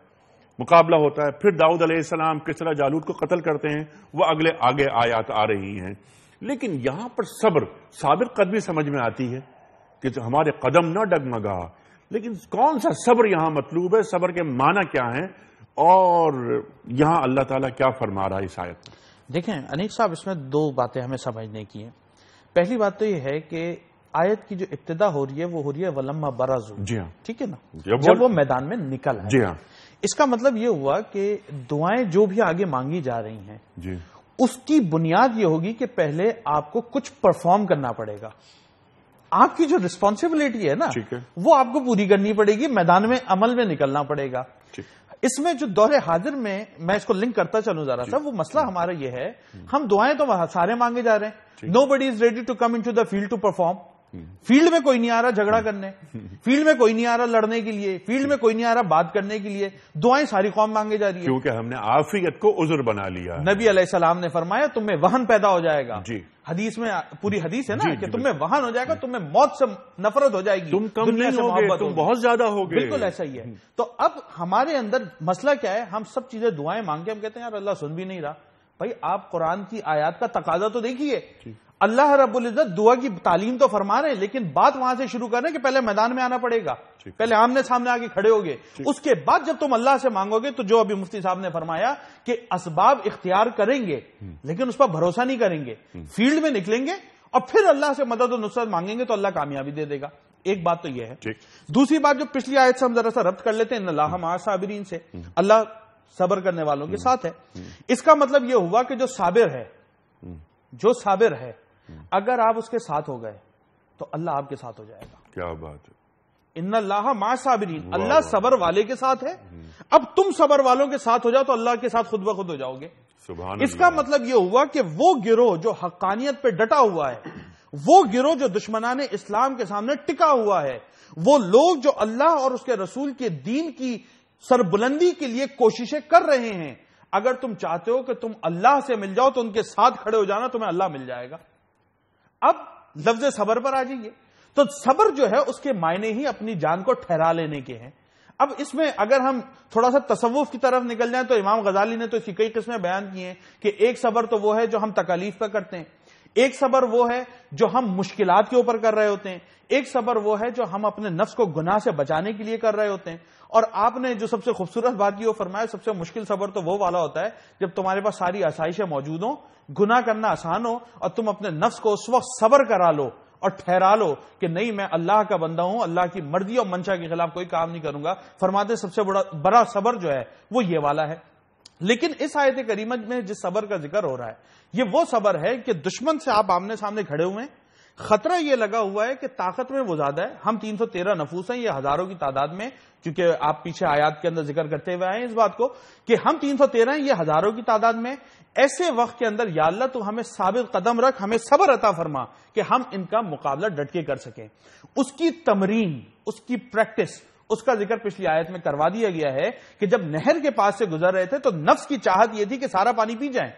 مقابلہ ہوتا ہے. پھر داؤد علیہ السلام کس طرح جالوت کو قتل کرتے ہیں، وہ آگے آیات آ رہی ہیں. لیکن یہاں پر صبر، صابر قدمی سمجھ میں آتی ہے کہ ہمارے قدم نہ ڈگمگا، لیکن کون سا صبر یہاں مطلوب ہے، صبر کے معنی کیا ہیں، اور یہاں اللہ تعالیٰ کیا فرما رہا ہے اس آیت میں؟ دیکھیں انیک صاحب، اس میں دو باتیں ہمیں سمجھنے کی ہیں. پہلی بات تو یہ ہے کہ آیت کی جو ابتدا ہو رہی ہے وہ ہو رہی ہے وَلَمَّا بَرَزُوا. جی ہاں، ٹھیک ہے نا، جب وہ میدان میں نکل آئے. جی ہاں. اس کا مطلب یہ ہوا کہ دعائیں جو بھی آگے مانگی جا رہی ہیں جی، اس کی بنیاد یہ ہوگی کہ پہلے آپ کو کچھ پرفارم کرنا پڑے گا. آپ کی جو رسپانسبلٹی ہے نا، وہ آپ کو پوری کرنی پڑے گی، میدان میں عمل میں نکلنا پڑے گا. اس میں جو دور حاضر میں اس کو لنک کرتا چلوں ذرا سا، وہ مسئلہ ہمارا یہ ہے، ہم دعائیں تو سارے مانگے جا رہے ہیں. Nobody is ready to come in to the field to perform. Field میں کوئی نہیں آ رہا جھگڑا کرنے، فیلڈ میں کوئی نہیں آ رہا لڑنے کے لیے، فیلڈ میں کوئی نہیں آ رہا بات کرنے کے لیے. دعائیں ساری قوم مانگے جا رہی ہے کیونکہ ہم نے عافیت کو عذر بنا لیا. نبی علیہ السلام نے فرمایا تم میں وہن پیدا ہو جائے گا. جی، حدیث میں پوری حدیث ہے نا کہ تم میں وہن ہو جائے گا، تم میں موت سے نفرت ہو جائے گی، تم کم نہیں ہوگے، تم بہت زیادہ ہوگے. بالکل ایسا ہی ہے. تو اب ہمارے اندر مسئلہ کیا ہے، ہم سب چیزیں دعائیں مانگ کے ہم کہتے ہیں یار اللہ سن بھی نہیں رہا. بھائی آپ قرآن کی آیات کا تقاضا تو دیکھیے. اللہ رب العزت دعا کی تعلیم تو فرما رہے ہیں، لیکن بات وہاں سے شروع کر رہے ہیں کہ پہلے میدان میں آنا پڑے گا، پہلے آمنے سامنے آ کے کھڑے ہوگے. اس کے بعد جب تم اللہ سے مانگو گے تو جو ابھی مفتی صاحب نے فرمایا کہ اسباب اختیار کریں گے لیکن اس پر بھروسہ نہیں کریں گے، فیلڈ میں نکلیں گے اور پھر اللہ سے مدد و نصرت مانگیں گے تو اللہ کامیابی دے دے گا. ایک بات تو یہ ہے. دوسری بات جو پچھلی آیت سے ہم ذرا سا ربط کر لیتے ہیں، ان اللہ مع الصابرین سے، اللہ صبر کرنے والوں کے ساتھ ہے. اس کا مطلب یہ ہوا کہ جو صابر ہے اگر آپ اس کے ساتھ ہو گئے تو اللہ آپ کے ساتھ ہو جائے گا. کیا بات ہے. ان اللہ مع الصابرین، اللہ صبر والے کے ساتھ ہے. اب تم صبر والوں کے ساتھ ہو جاؤ تو اللہ کے ساتھ خود بخود ہو جاؤ گے. اس کا مطلب یہ ہوا کہ وہ گروہ جو حقانیت پہ ڈٹا ہوا ہے، وہ گروہ جو دشمنان اسلام کے سامنے ٹکا ہوا ہے، وہ لوگ جو اللہ اور اس کے رسول کے دین کی سربلندی کے لیے کوششیں کر رہے ہیں، اگر تم چاہتے ہو کہ تم اللہ سے مل جاؤ تو ان کے ساتھ کھڑے ہو جانا، تمہیں اللہ مل جائے گا. اب لفظ صبر پر آ جائیے. تو صبر جو ہے اس کے معنی ہی اپنی جان کو ٹھہرا لینے کے ہیں. اب اس میں اگر ہم تھوڑا سا تصوف کی طرف نکل جائیں تو امام غزالی نے تو اس کی کئی قسمیں بیان کی ہیں کہ ایک صبر تو وہ ہے جو ہم تکالیف پہ کرتے ہیں، ایک صبر وہ ہے جو ہم مشکلات کے اوپر کر رہے ہوتے ہیں، ایک صبر وہ ہے جو ہم اپنے نفس کو گناہ سے بچانے کے لیے کر رہے ہوتے ہیں. اور آپ نے جو سب سے خوبصورت بات کی وہ فرمایا سب سے مشکل صبر تو وہ والا ہوتا ہے جب تمہارے پاس ساری آسائشیں موجود ہوں، گناہ کرنا آسان ہو اور تم اپنے نفس کو اس وقت صبر کرا لو اور ٹھہرا لو کہ نہیں میں اللہ کا بندہ ہوں، اللہ کی مرضی اور منشا کے خلاف کوئی کام نہیں کروں گا. فرماتے سب سے بڑا صبر جو ہے وہ یہ والا ہے. لیکن اس آیت کریمہ میں جس صبر کا ذکر ہو رہا ہے یہ وہ صبر ہے کہ دشمن سے آپ آمنے سامنے کھڑے ہوئے ہیں، خطرہ یہ لگا ہوا ہے کہ طاقت میں وہ زیادہ ہے. ہم 313 نفوس ہیں، یہ ہزاروں کی تعداد میں، کیونکہ آپ پیچھے آیات کے اندر ذکر کرتے ہوئے آئے ہیں اس بات کو کہ ہم 313 ہیں، یہ ہزاروں کی تعداد میں. ایسے وقت کے اندر یا اللہ تو ہمیں ثابت قدم رکھ، ہمیں صبر عطا فرما کہ ہم ان کا مقابلہ ڈٹ کے کر سکیں. اس کی تمرین، اس کی پریکٹس، اس کا ذکر پچھلی آیت میں کروا دیا گیا ہے کہ جب نہر کے پاس سے گزر رہے تھے تو نفس کی چاہت یہ تھی کہ سارا پانی پی جائیں،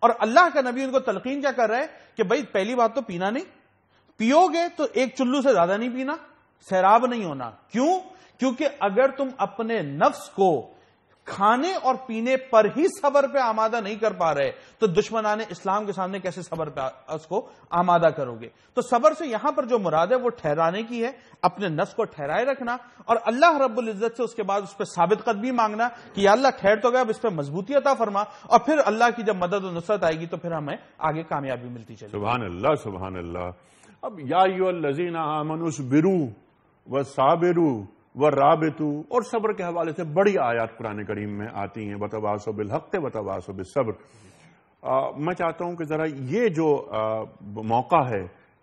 اور اللہ کا نبی ان کو تلقین کیا کر رہا ہے کہ بھائی پہلی بات تو پینا نہیں، پیو گے تو ایک چلو سے زیادہ نہیں پینا، سیراب نہیں ہونا. کیوں؟ کیونکہ اگر تم اپنے نفس کو کھانے اور پینے پر ہی صبر پہ آمادہ نہیں کر پا رہے تو دشمنان اسلام کے سامنے کیسے صبر پہ اس کو آمادہ کرو گے. تو صبر سے یہاں پر جو مراد ہے وہ ٹھہرانے کی ہے، اپنے نفس کو ٹھہرائے رکھنا اور اللہ رب العزت سے اس کے بعد اس پہ ثابت قدمی مانگنا کہ یا اللہ ٹھہر تو گیا، اب اس پہ مضبوطی عطا فرما، اور پھر اللہ کی جب مدد و نصرت آئے گی تو پھر ہمیں آگے کامیابی ملتی چلے. سبحان اللہ سبحان اللہ. اب یا ایھا الذین آمنوا اصبروا وصابروا ورابطوا، اور صبر کے حوالے سے بڑی آیات قرآن کریم میں آتی ہیں، وتواصوا بالحق وتواصوا بالصبر. میں چاہتا ہوں کہ ذرا یہ جو موقع ہے،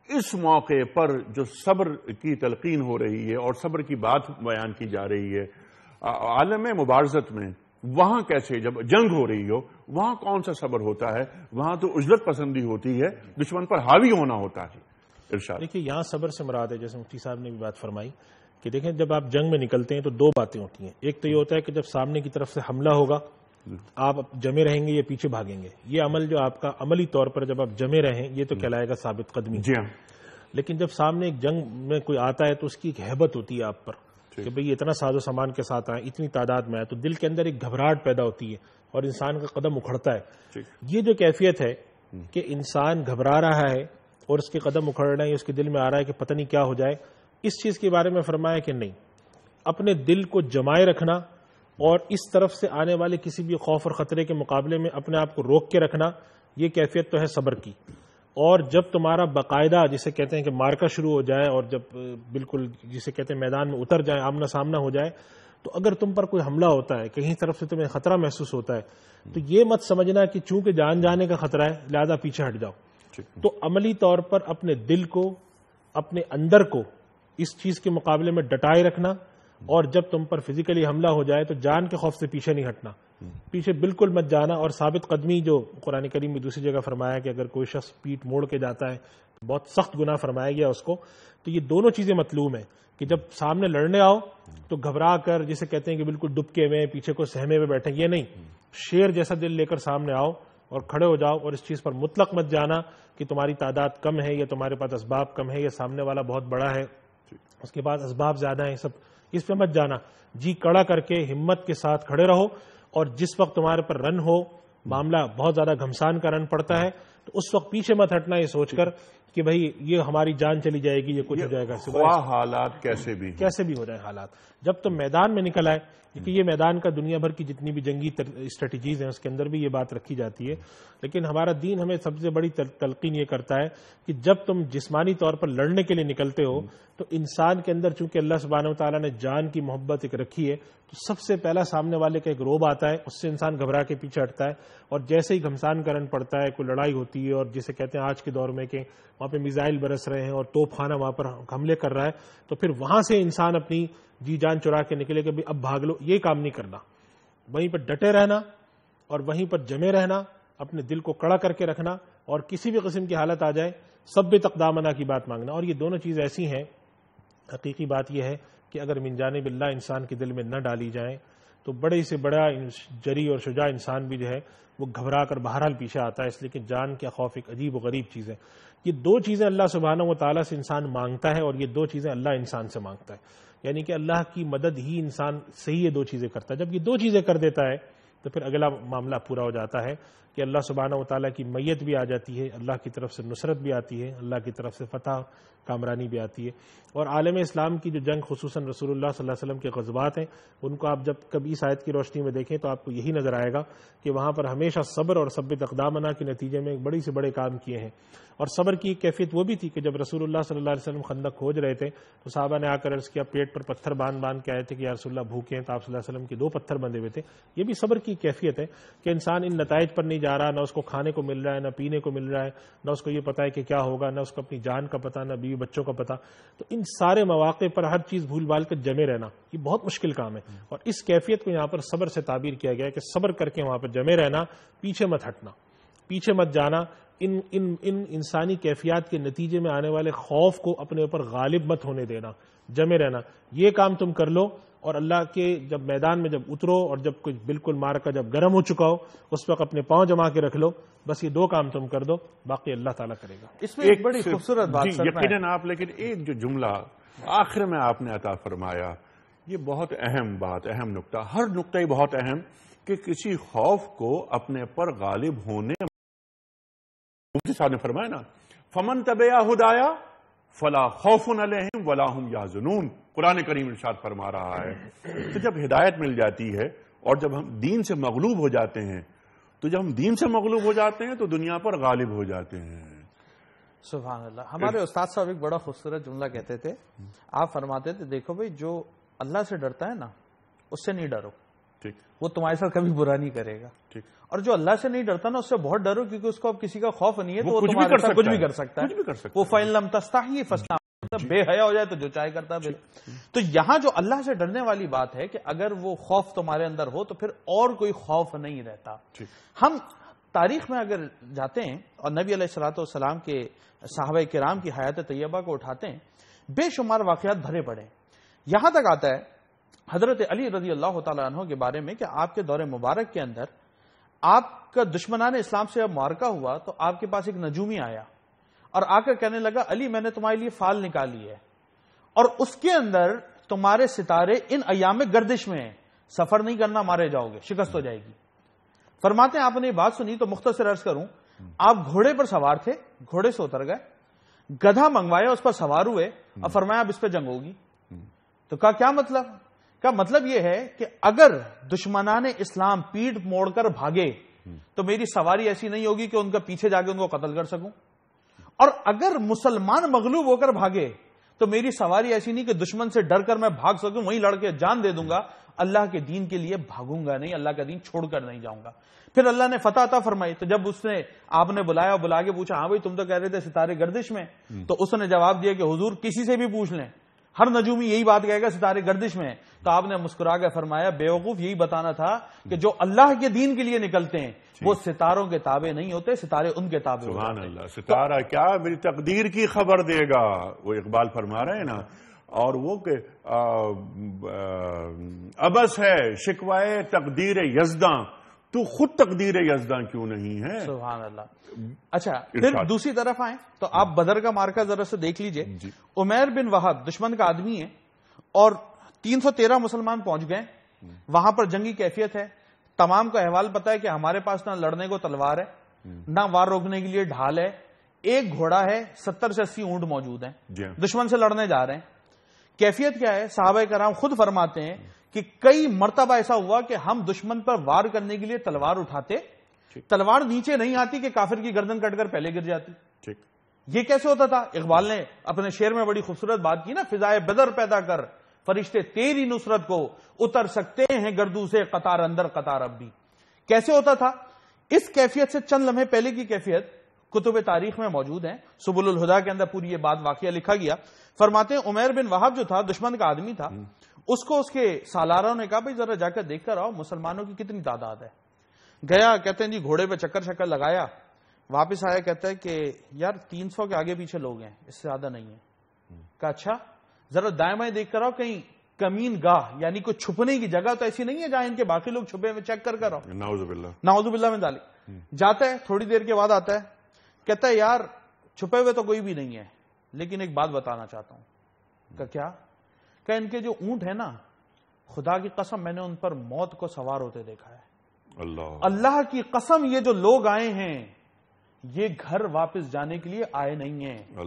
اس موقع پر جو صبر کی تلقین ہو رہی ہے اور صبر کی بات بیان کی جا رہی ہے، عالم مبارزت میں وہاں کیسے جب جنگ ہو رہی ہو وہاں کون سا صبر ہوتا ہے؟ وہاں تو اجلت پسندی ہوتی ہے، دشمن پر حاوی ہونا ہوتا ہے۔ ارشاد۔ دیکھیے یہاں صبر سے مراد ہے، جیسے مفتی صاحب نے بھی بات فرمائی کہ دیکھیں جب آپ جنگ میں نکلتے ہیں تو دو باتیں ہوتی ہیں، ایک تو یہ ہوتا ہے کہ جب سامنے کی طرف سے حملہ ہوگا آپ جمے رہیں گے یا پیچھے بھاگیں گے، یہ عمل جو آپ کا عملی طور پر جب آپ جمے رہیں یہ تو کہلائے گا ثابت قدمی۔ جی ہاں۔ لیکن جب سامنے ایک جنگ میں کوئی آتا ہے تو اس کی ایک ہیبت ہوتی ہے آپ پر کہ بھئی اتنا ساز و سامان کے ساتھ آئے، اتنی تعداد میں آئے، تو دل کے اندر ایک گھبراہٹ پیدا ہوتی ہے اور انسان کا قدم اکھڑتا ہے۔ یہ جو کیفیت ہے کہ انسان گھبرا رہا ہے اور اس کے قدم اکھڑ رہے ہیں، اس کے دل میں آ رہا ہے کہ پتہ نہیں کیا ہو جائے، اس چیز کے بارے میں فرمایا کہ نہیں، اپنے دل کو جمائے رکھنا اور اس طرف سے آنے والے کسی بھی خوف اور خطرے کے مقابلے میں اپنے آپ کو روک کے رکھنا، یہ کیفیت تو ہے صبر کی۔ اور جب تمہارا باقاعدہ جسے کہتے ہیں کہ مارکا شروع ہو جائے اور جب بالکل جسے کہتے ہیں میدان میں اتر جائے، آمنا سامنا ہو جائے، تو اگر تم پر کوئی حملہ ہوتا ہے، کہیں طرف سے تمہیں خطرہ محسوس ہوتا ہے، تو یہ مت سمجھنا کہ چونکہ جان جانے کا خطرہ ہے لہذا پیچھے ہٹ جاؤ۔ تو عملی طور پر اپنے دل کو، اپنے اندر کو اس چیز کے مقابلے میں ڈٹائے رکھنا، اور جب تم پر فزیکلی حملہ ہو جائے تو جان کے خوف سے پیچھے نہیں ہٹنا، پیچھے بالکل مت جانا۔ اور ثابت قدمی جو قرآن کریم میں دوسری جگہ فرمایا کہ اگر کوئی شخص پیٹ موڑ کے جاتا ہے تو بہت سخت گناہ فرمایا گیا اس کو، تو یہ دونوں چیزیں مطلوب ہیں کہ جب سامنے لڑنے آؤ تو گھبرا کر جسے کہتے ہیں کہ بالکل ڈبکے ہوئے پیچھے کو سہمے ہوئے بیٹھے، یہ نہیں، شیر جیسا دل لے کر سامنے آؤ اور کھڑے ہو جاؤ، اور اس چیز پر مطلق مت جانا کہ تمہاری تعداد کم ہے یا تمہارے پاس اسباب کم ہے یا سامنے والا بہت بڑا ہے اس کے پاس اسباب زیادہ ہیں، سب اس پہ مت جانا۔ جی کڑا کر کے ہمت کے ساتھ کھڑے رہو، اور جس وقت تمہارے پر رن ہو، معاملہ بہت زیادہ گھمسان کا رن پڑتا ہے، تو اس وقت پیچھے مت ہٹنا یہ سوچ کر کہ بھئی یہ ہماری جان چلی جائے گی، یہ کچھ ہو جائے گا، حالات کیسے بھی ہو جائے حالات۔ جب تم میدان میں نکل آئے، کیونکہ یہ میدان کا دنیا بھر کی جتنی بھی جنگی اسٹریٹجیز ہیں اس کے اندر بھی یہ بات رکھی جاتی ہے، لیکن ہمارا دین ہمیں سب سے بڑی تلقین یہ کرتا ہے کہ جب تم جسمانی طور پر لڑنے کے لیے نکلتے ہو تو انسان کے اندر چونکہ اللہ سبحانہ و تعالیٰ نے جان کی محبت ایک رکھی ہے، تو سب سے پہلا سامنے والے کا ایک روب آتا ہے، اس سے انسان گھبرا کے پیچھے ہٹتا ہے، اور جیسے ہی گھمسان کا رن پڑتا ہے، کوئی لڑائی ہوتی ہے اور جسے کہتے ہیں آج کے دور میں کہ وہاں پہ میزائل برس رہے ہیں اور توپ خانہ وہاں پر حملے کر رہا ہے، تو پھر وہاں سے انسان اپنی جی جان چرا کے نکلے کہ اب بھاگ لو، یہ کام نہیں کرنا، وہیں پر ڈٹے رہنا اور وہیں پر جمے رہنا، اپنے دل کو کڑا کر کے رکھنا، اور کسی بھی قسم کی حالت آ جائے ثبت اقدامنا کی بات مانگنا۔ اور یہ دونوں چیز ایسی ہیں، حقیقی بات یہ ہے کہ اگر من جانب اللہ انسان کے دل میں نہ ڈالی جائیں تو بڑے سے بڑا جری اور شجاع انسان بھی جو ہے وہ گھبرا کر بہرحال پیچھے آتا ہے، اس لیے کہ جان کا خوف ایک عجیب و غریب چیز ہے۔ یہ دو چیزیں اللہ سبحانہ و تعالیٰ سے انسان مانگتا ہے، اور یہ دو چیزیں اللہ انسان سے مانگتا ہے، یعنی کہ اللہ کی مدد ہی انسان سے ہی یہ دو چیزیں کرتا ہے۔ جب یہ دو چیزیں کر دیتا ہے تو پھر اگلا معاملہ پورا ہو جاتا ہے کہ اللہ سبحانہ و تعالیٰ کی میت بھی آ جاتی ہے، اللہ کی طرف سے نصرت بھی آتی ہے، اللہ کی طرف سے فتح کامرانی بھی آتی ہے۔ اور عالم اسلام کی جو جنگ خصوصاً رسول اللہ صلی اللہ علیہ وسلم کے غزوات ہیں، ان کو آپ جب کبھی اس آیت کی روشنی میں دیکھیں تو آپ کو یہی نظر آئے گا کہ وہاں پر ہمیشہ صبر اور ثبت اقدامنا کے نتیجے میں بڑی سے بڑے کام کیے ہیں۔ اور صبر کی کیفیت وہ بھی تھی کہ جب رسول اللہ صلی اللہ علیہ وسلم خندق کھوج رہے تھے تو صحابہ نے آ کر عرض کیا، پیٹ پر پتھر باندھ کے آئے تھے کہ یا رسول اللہ بھوکے ہیں، تو آپ صلی اللہ علیہ وسلم کے 2 پتھر بندھے ہوئے تھے۔ یہ بھی صبر کی کیفیت ہے کہ انسان ان نتائج پر نہیں جا رہا، نہ اس کو کھانے کو مل رہا ہے، نہ پینے کو مل رہا ہے، نہ اس کو یہ پتا ہے کہ کیا ہوگا، نہ اس کو اپنی جان کا پتہ، نہ بیوی بچوں کا پتہ، تو ان سارے مواقع پر ہر چیز بھول بھال کر جمے رہنا یہ بہت مشکل کام ہے۔ اور اس کیفیت کو یہاں پر صبر سے تعبیر کیا گیا ہے کہ صبر کر کے وہاں پر جمے رہنا، پیچھے مت ہٹنا، پیچھے مت جانا، ان انسانی کیفیات کے نتیجے میں آنے والے خوف کو اپنے اوپر غالب مت ہونے دینا، جمے رہنا، یہ کام تم کر لو۔ اور اللہ کے جب میدان میں جب اترو اور جب کوئی بالکل مارکا جب گرم ہو چکا ہو اس وقت اپنے پاؤں جما کے رکھ لو، بس یہ 2 کام تم کر دو، باقی اللہ تعالیٰ کرے گا۔ اس میں ایک بڑی خوبصورت بات یقیناً آپ، لیکن ایک جو جملہ آخر میں آپ نے عطا فرمایا یہ بہت اہم بات، اہم نقطہ، ہر نقطہ ہی بہت اہم، کہ کسی خوف کو اپنے پر غالب ہونے، مفتی صاحب نے فرمایا نا فمن تبع ہدایا فلا خوف علیہم ولا هم یحزنون، قرآن کریم ارشاد فرما رہا ہے۔ تو جب ہدایت مل جاتی ہے اور جب ہم دین سے مغلوب ہو جاتے ہیں، تو جب ہم دین سے مغلوب ہو جاتے ہیں تو دنیا پر غالب ہو جاتے ہیں۔ سبحان اللہ۔ ہمارے استاد صاحب ایک بڑا خوبصورت جملہ کہتے تھے، آپ فرماتے تھے دیکھو بھائی جو اللہ سے ڈرتا ہے نا اس سے نہیں ڈرو، ٹھیک، وہ تمہارے ساتھ کبھی برا نہیں کرے گا، ٹھیک، اور جو اللہ سے نہیں ڈرتا نا اس سے بہت ڈرو، کیونکہ اس کو اب کسی کا خوف نہیں ہے تو وہ کچھ بھی تمہارے کر ساتھ کچھ بھی سکتا کر سکتا کچھ بھی کر ہے۔ سکتا وہ فَإِن لَمْ تَسْتَحْيِ فَاسْتَعِنْ بے حیا ہو جائے تو جو چاہے کرتا ہے. تو یہاں جو اللہ سے ڈرنے والی بات ہے کہ اگر وہ خوف تمہارے اندر ہو تو پھر اور کوئی خوف نہیں رہتا. ہم تاریخ میں اگر جاتے ہیں اور نبی علیہ الصلوۃ والسلام کے صحابہ کرام کی حیات طیبہ کو اٹھاتے ہیں, بے شمار واقعات بھرے پڑے. یہاں تک آتا ہے حضرت علی رضی اللہ تعالیٰ عنہ کے بارے میں کہ آپ کے دور مبارک کے اندر آپ کا دشمنان اسلام سے اب معرکہ ہوا تو آپ کے پاس ایک نجومی آیا اور آ کر کہنے لگا علی میں نے تمہارے لیے فال نکالی ہے اور اس کے اندر تمہارے ستارے ان ایام میں گردش میں ہیں, سفر نہیں کرنا, مارے جاؤ گے, شکست ہو جائے گی. فرماتے ہیں آپ نے یہ بات سنی تو مختصر عرض کروں, آپ گھوڑے پر سوار تھے, گھوڑے سے اتر گئے, گدھا منگوایا, اس پر سوار ہوئے اور فرمایا اب اس پہ جنگ ہوگی. تو کیا مطلب؟ مطلب یہ ہے کہ اگر دشمنان اسلام پیٹ موڑ کر بھاگے تو میری سواری ایسی نہیں ہوگی کہ ان کا پیچھے جا کے ان کو قتل کر سکوں, اور اگر مسلمان مغلوب ہو کر بھاگے تو میری سواری ایسی نہیں کہ دشمن سے ڈر کر میں بھاگ سکوں, وہیں لڑ کے جان دے دوں گا, اللہ کے دین کے لیے بھاگوں گا نہیں, اللہ کا دین چھوڑ کر نہیں جاؤں گا. پھر اللہ نے فتح عطا فرمائی. تو جب اس نے آپ نے بلا کے پوچھا ہاں بھائی تم تو کہہ رہے تھے ستارے گردش میں, تو اس نے جواب دیا کہ حضور کسی سے بھی پوچھ لیں, ہر نجومی یہی بات کہے گا ستارے گردش میں. تو آپ نے مسکرا کے فرمایا بیوقوف, یہی بتانا تھا کہ جو اللہ کے دین کے لیے نکلتے ہیں وہ ستاروں کے تابع نہیں ہوتے, ستارے ان کے تابع ہوتے ہیں. سبحان اللہ. ستارہ کیا میری تقدیر کی خبر دے گا, وہ اقبال فرما رہے ہیں نا. اور وہ کہ ابس ہے شکوائے تقدیر یزداں, تو خود تقدیر یزداں کیوں نہیں ہے. سبحان اللہ. اچھا پھر دوسری طرف آئیں تو آپ بدر کا مارکہ ذرا سے دیکھ لیجئے. عمیر بن وہب دشمن کا آدمی ہے اور 313 مسلمان پہنچ گئے, وہاں پر جنگی کیفیت ہے, تمام کو احوال پتا ہے کہ ہمارے پاس نہ لڑنے کو تلوار ہے, نہ وار روکنے کے لیے ڈھال ہے, ایک گھوڑا ہے, 70 سے 80 اونٹ موجود ہیں, دشمن سے لڑنے جا رہے ہیں. کیفیت کیا ہے؟ صحابہ کرام خود فرماتے ہیں کہ کئی مرتبہ ایسا ہوا کہ ہم دشمن پر وار کرنے کے لیے تلوار اٹھاتے, تلوار نیچے نہیں آتی کہ کافر کی گردن کٹ کر پہلے گر جاتی. یہ کیسے ہوتا تھا؟ اقبال نے اپنے شعر میں بڑی خوبصورت بات کی نا, فضائے بدر پیدا کر فرشتے تیری نصرت کو اتر سکتے ہیں گردو سے قطار اندر قطار اب بھی. کیسے ہوتا تھا؟ اس کیفیت سے چند لمحے پہلے کی کیفیت کتب تاریخ میں موجود ہیں. سبل الہدا کے اندر پوری یہ بات واقعہ لکھا گیا. فرماتے ہیں عمیر بن وہب جو تھا دشمن کا آدمی تھا, اس کو اس کے سالاروں نے کہا بھائی ذرا جا کر دیکھ کر آؤ مسلمانوں کی کتنی تعداد ہے. گیا, کہتے ہیں جی گھوڑے پہ چکر شکر لگایا, واپس آیا, کہتا ہے کہ یار 300 کے آگے پیچھے لوگ ہیں, اس سے زیادہ نہیں ہے. کہا اچھا ذرا دائیں بائیں دیکھ کر آؤ, کہیں کمین گاہ یعنی کوئی چھپنے کی جگہ تو ایسی نہیں ہے جہاں ان کے باقی لوگ چھپے ہوئے, چیک کر آؤ. نعوذ باللہ من ذالک. جاتا ہے, تھوڑی دیر کے بعد آتا ہے, کہتا ہے یار چھپے ہوئے تو کوئی بھی نہیں ہے, لیکن ایک بات بتانا چاہتا ہوں. کہ کیا؟ کہ ان کے جو اونٹ ہے نا, خدا کی قسم میں نے ان پر موت کو سوار ہوتے دیکھا ہے. اللہ کی قسم یہ جو لوگ آئے ہیں یہ گھر واپس جانے کے لیے آئے نہیں ہیں.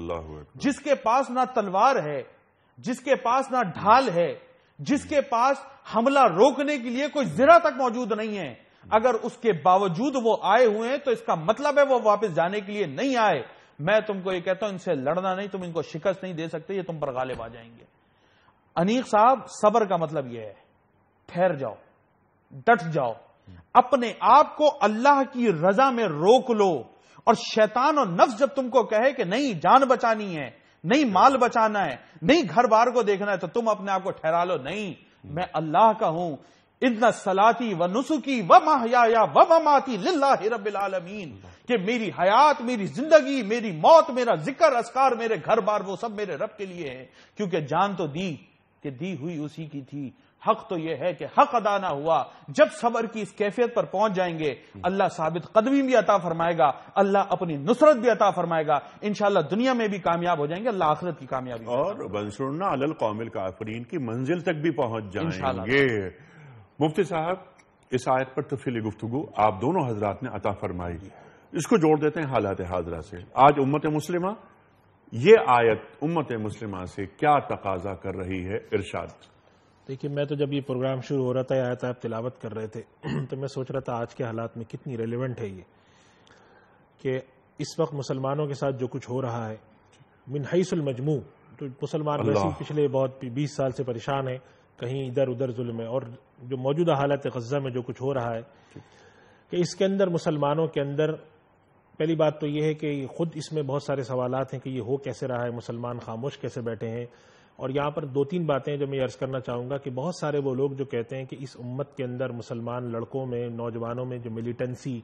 جس کے پاس نہ تلوار ہے, جس کے پاس نہ ڈھال ہے, جس کے پاس حملہ روکنے کے لیے کوئی ذرہ تک موجود نہیں ہے, اگر اس کے باوجود وہ آئے ہوئے ہیں تو اس کا مطلب ہے وہ واپس جانے کے لیے نہیں آئے. میں تم کو یہ کہتا ہوں ان سے لڑنا نہیں, تم ان کو شکست نہیں دے سکتے, یہ تم پر غالب آ جائیں گے. انیق صاحب صبر کا مطلب یہ ہے ٹھہر جاؤ, ڈٹ جاؤ, اپنے آپ کو اللہ کی رضا میں روک لو, اور شیطان اور نفس جب تم کو کہے کہ نہیں جان بچانی ہے, نہیں مال بچانا ہے, نہیں گھر بار کو دیکھنا ہے, تو تم اپنے آپ کو ٹھہرا لو, نہیں میں اللہ کا ہوں. ان صلاتی و نسکی و محیایا و مماتی للہ رب العالمین, کہ میری حیات, میری زندگی, میری موت, میرا ذکر اذکار, میرے گھر بار وہ سب میرے رب کے لیے ہیں. کیونکہ جان تو دی کہ دی ہوئی اسی کی تھی, حق تو یہ ہے کہ حق ادا نہ ہوا. جب صبر کی اس کیفیت پر پہنچ جائیں گے اللہ ثابت قدمی بھی عطا فرمائے گا, اللہ اپنی نصرت بھی عطا فرمائے گا, انشاءاللہ دنیا میں بھی کامیاب ہو جائیں گے, اللہ آخرت کی کامیابی, اور وانصرنا علی القوم الکافرین کی منزل تک بھی پہنچ جائیں گے. مفتی صاحب اس آیت پر تفصیلی گفتگو آپ دونوں حضرات نے عطا فرمائی, اس کو جوڑ دیتے ہیں حالات حاضرہ سے. آج امت مسلمہ, یہ آیت امت مسلمہ سے کیا تقاضا کر رہی ہے؟ ارشاد. دیکھیے میں تو جب یہ پروگرام شروع ہو رہا تھا, آیت آپ تلاوت کر رہے تھے, تو میں سوچ رہا تھا آج کے حالات میں کتنی ریلیونٹ ہے یہ, کہ اس وقت مسلمانوں کے ساتھ جو کچھ ہو رہا ہے من حیث المجموع, تو مسلمان ویسے پچھلے بہت 20 سال سے پریشان ہیں, کہیں ادھر ادھر ظلم ہے, اور جو موجودہ حالت غزہ میں جو کچھ ہو رہا ہے کہ اس کے اندر مسلمانوں کے اندر پہلی بات تو یہ ہے کہ خود اس میں بہت سارے سوالات ہیں کہ یہ ہو کیسے رہا ہے، مسلمان خاموش کیسے بیٹھے ہیں. اور یہاں پر 2-3 باتیں جو میں عرض کرنا چاہوں گا کہ بہت سارے وہ لوگ جو کہتے ہیں کہ اس امت کے اندر مسلمان لڑکوں میں، نوجوانوں میں جو ملیٹنسی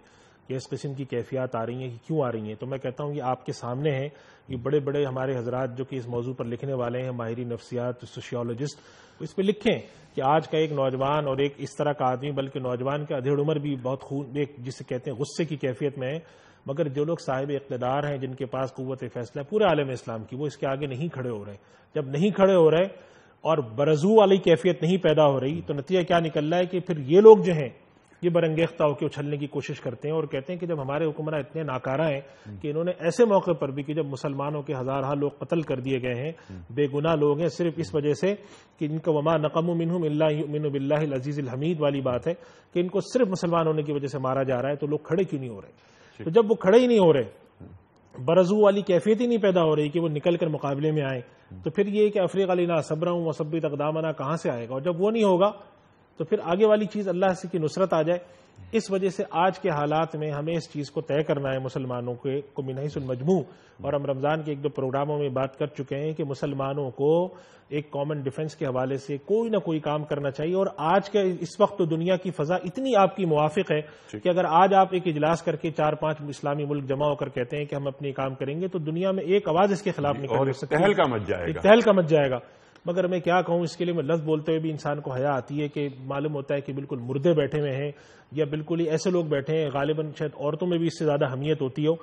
یا اس قسم کی کیفیات آ رہی ہیں، کہ کیوں آ رہی ہیں، تو میں کہتا ہوں یہ آپ کے سامنے ہے. یہ بڑے بڑے ہمارے حضرات جو کہ اس موضوع پر لکھنے والے ہیں، ماہرین نفسیات، سوشیولوجسٹ، اس پہ لکھیں کہ آج کا ایک نوجوان اور ایک اس طرح کا آدمی، بلکہ نوجوان کا ادھیڑ عمر بھی بہت ایک جسے کہتے ہیں غصے کی کیفیت میں ہے. مگر جو لوگ صاحب اقتدار ہیں، جن کے پاس قوت فیصلہ پورے عالم اسلام کی، وہ اس کے آگے نہیں کھڑے ہو رہے. جب نہیں کھڑے ہو رہے اور برزو والی کیفیت نہیں پیدا ہو رہی، تو نتیجہ کیا نکل رہا ہے کہ پھر یہ لوگ جو ہیں یہ برانگیختہ ہو کے اچھلنے کی کوشش کرتے ہیں اور کہتے ہیں کہ جب ہمارے حکمراں اتنے ناکارہ ہیں کہ انہوں نے ایسے موقع پر بھی کہ جب مسلمانوں کے ہزارہ لوگ قتل کر دیے گئے ہیں، بے گناہ لوگ ہیں، صرف اس وجہ سے کہ ان کا وما نقموا منہم الا یؤمنوا باللہ العزیز الحمید والی بات ہے کہ ان کو صرف مسلمان ہونے کی وجہ سے مارا جا رہا ہے، تو لوگ کھڑے کیوں نہیں ہو رہے؟ تو جب وہ کھڑے ہی نہیں ہو رہے، برزو والی کیفیت ہی نہیں پیدا ہو رہی کہ وہ نکل کر مقابلے میں آئیں، تو پھر یہ کہ افریق علینا صبرا وثبت اقدامنا کہاں سے آئے گا؟ اور جب وہ نہیں ہوگا تو پھر آگے والی چیز اللہ سے کی نصرت آ جائے. اس وجہ سے آج کے حالات میں ہمیں اس چیز کو طے کرنا ہے مسلمانوں کو من حیث المجموع. اور ہم رمضان کے 1-2 پروگراموں میں بات کر چکے ہیں کہ مسلمانوں کو ایک کامن ڈیفنس کے حوالے سے کوئی نہ کوئی کام کرنا چاہیے. اور آج کے اس وقت تو دنیا کی فضا اتنی آپ کی موافق ہے کہ اگر آج آپ ایک اجلاس کر کے 4-5 اسلامی ملک جمع ہو کر کہتے ہیں کہ ہم اپنے کام کریں گے، تو دنیا میں ایک آواز اس کے خلاف نکل سکتی ہے، تہل کا مچ جائے گا. مگر میں کیا کہوں، اس کے لیے میں لفظ بولتے ہوئے بھی انسان کو حیا آتی ہے کہ معلوم ہوتا ہے کہ بالکل مردے بیٹھے ہوئے ہیں یا بالکل ہی ایسے لوگ بیٹھے ہیں، غالباً شاید عورتوں میں بھی اس سے زیادہ اہمیت ہوتی ہو.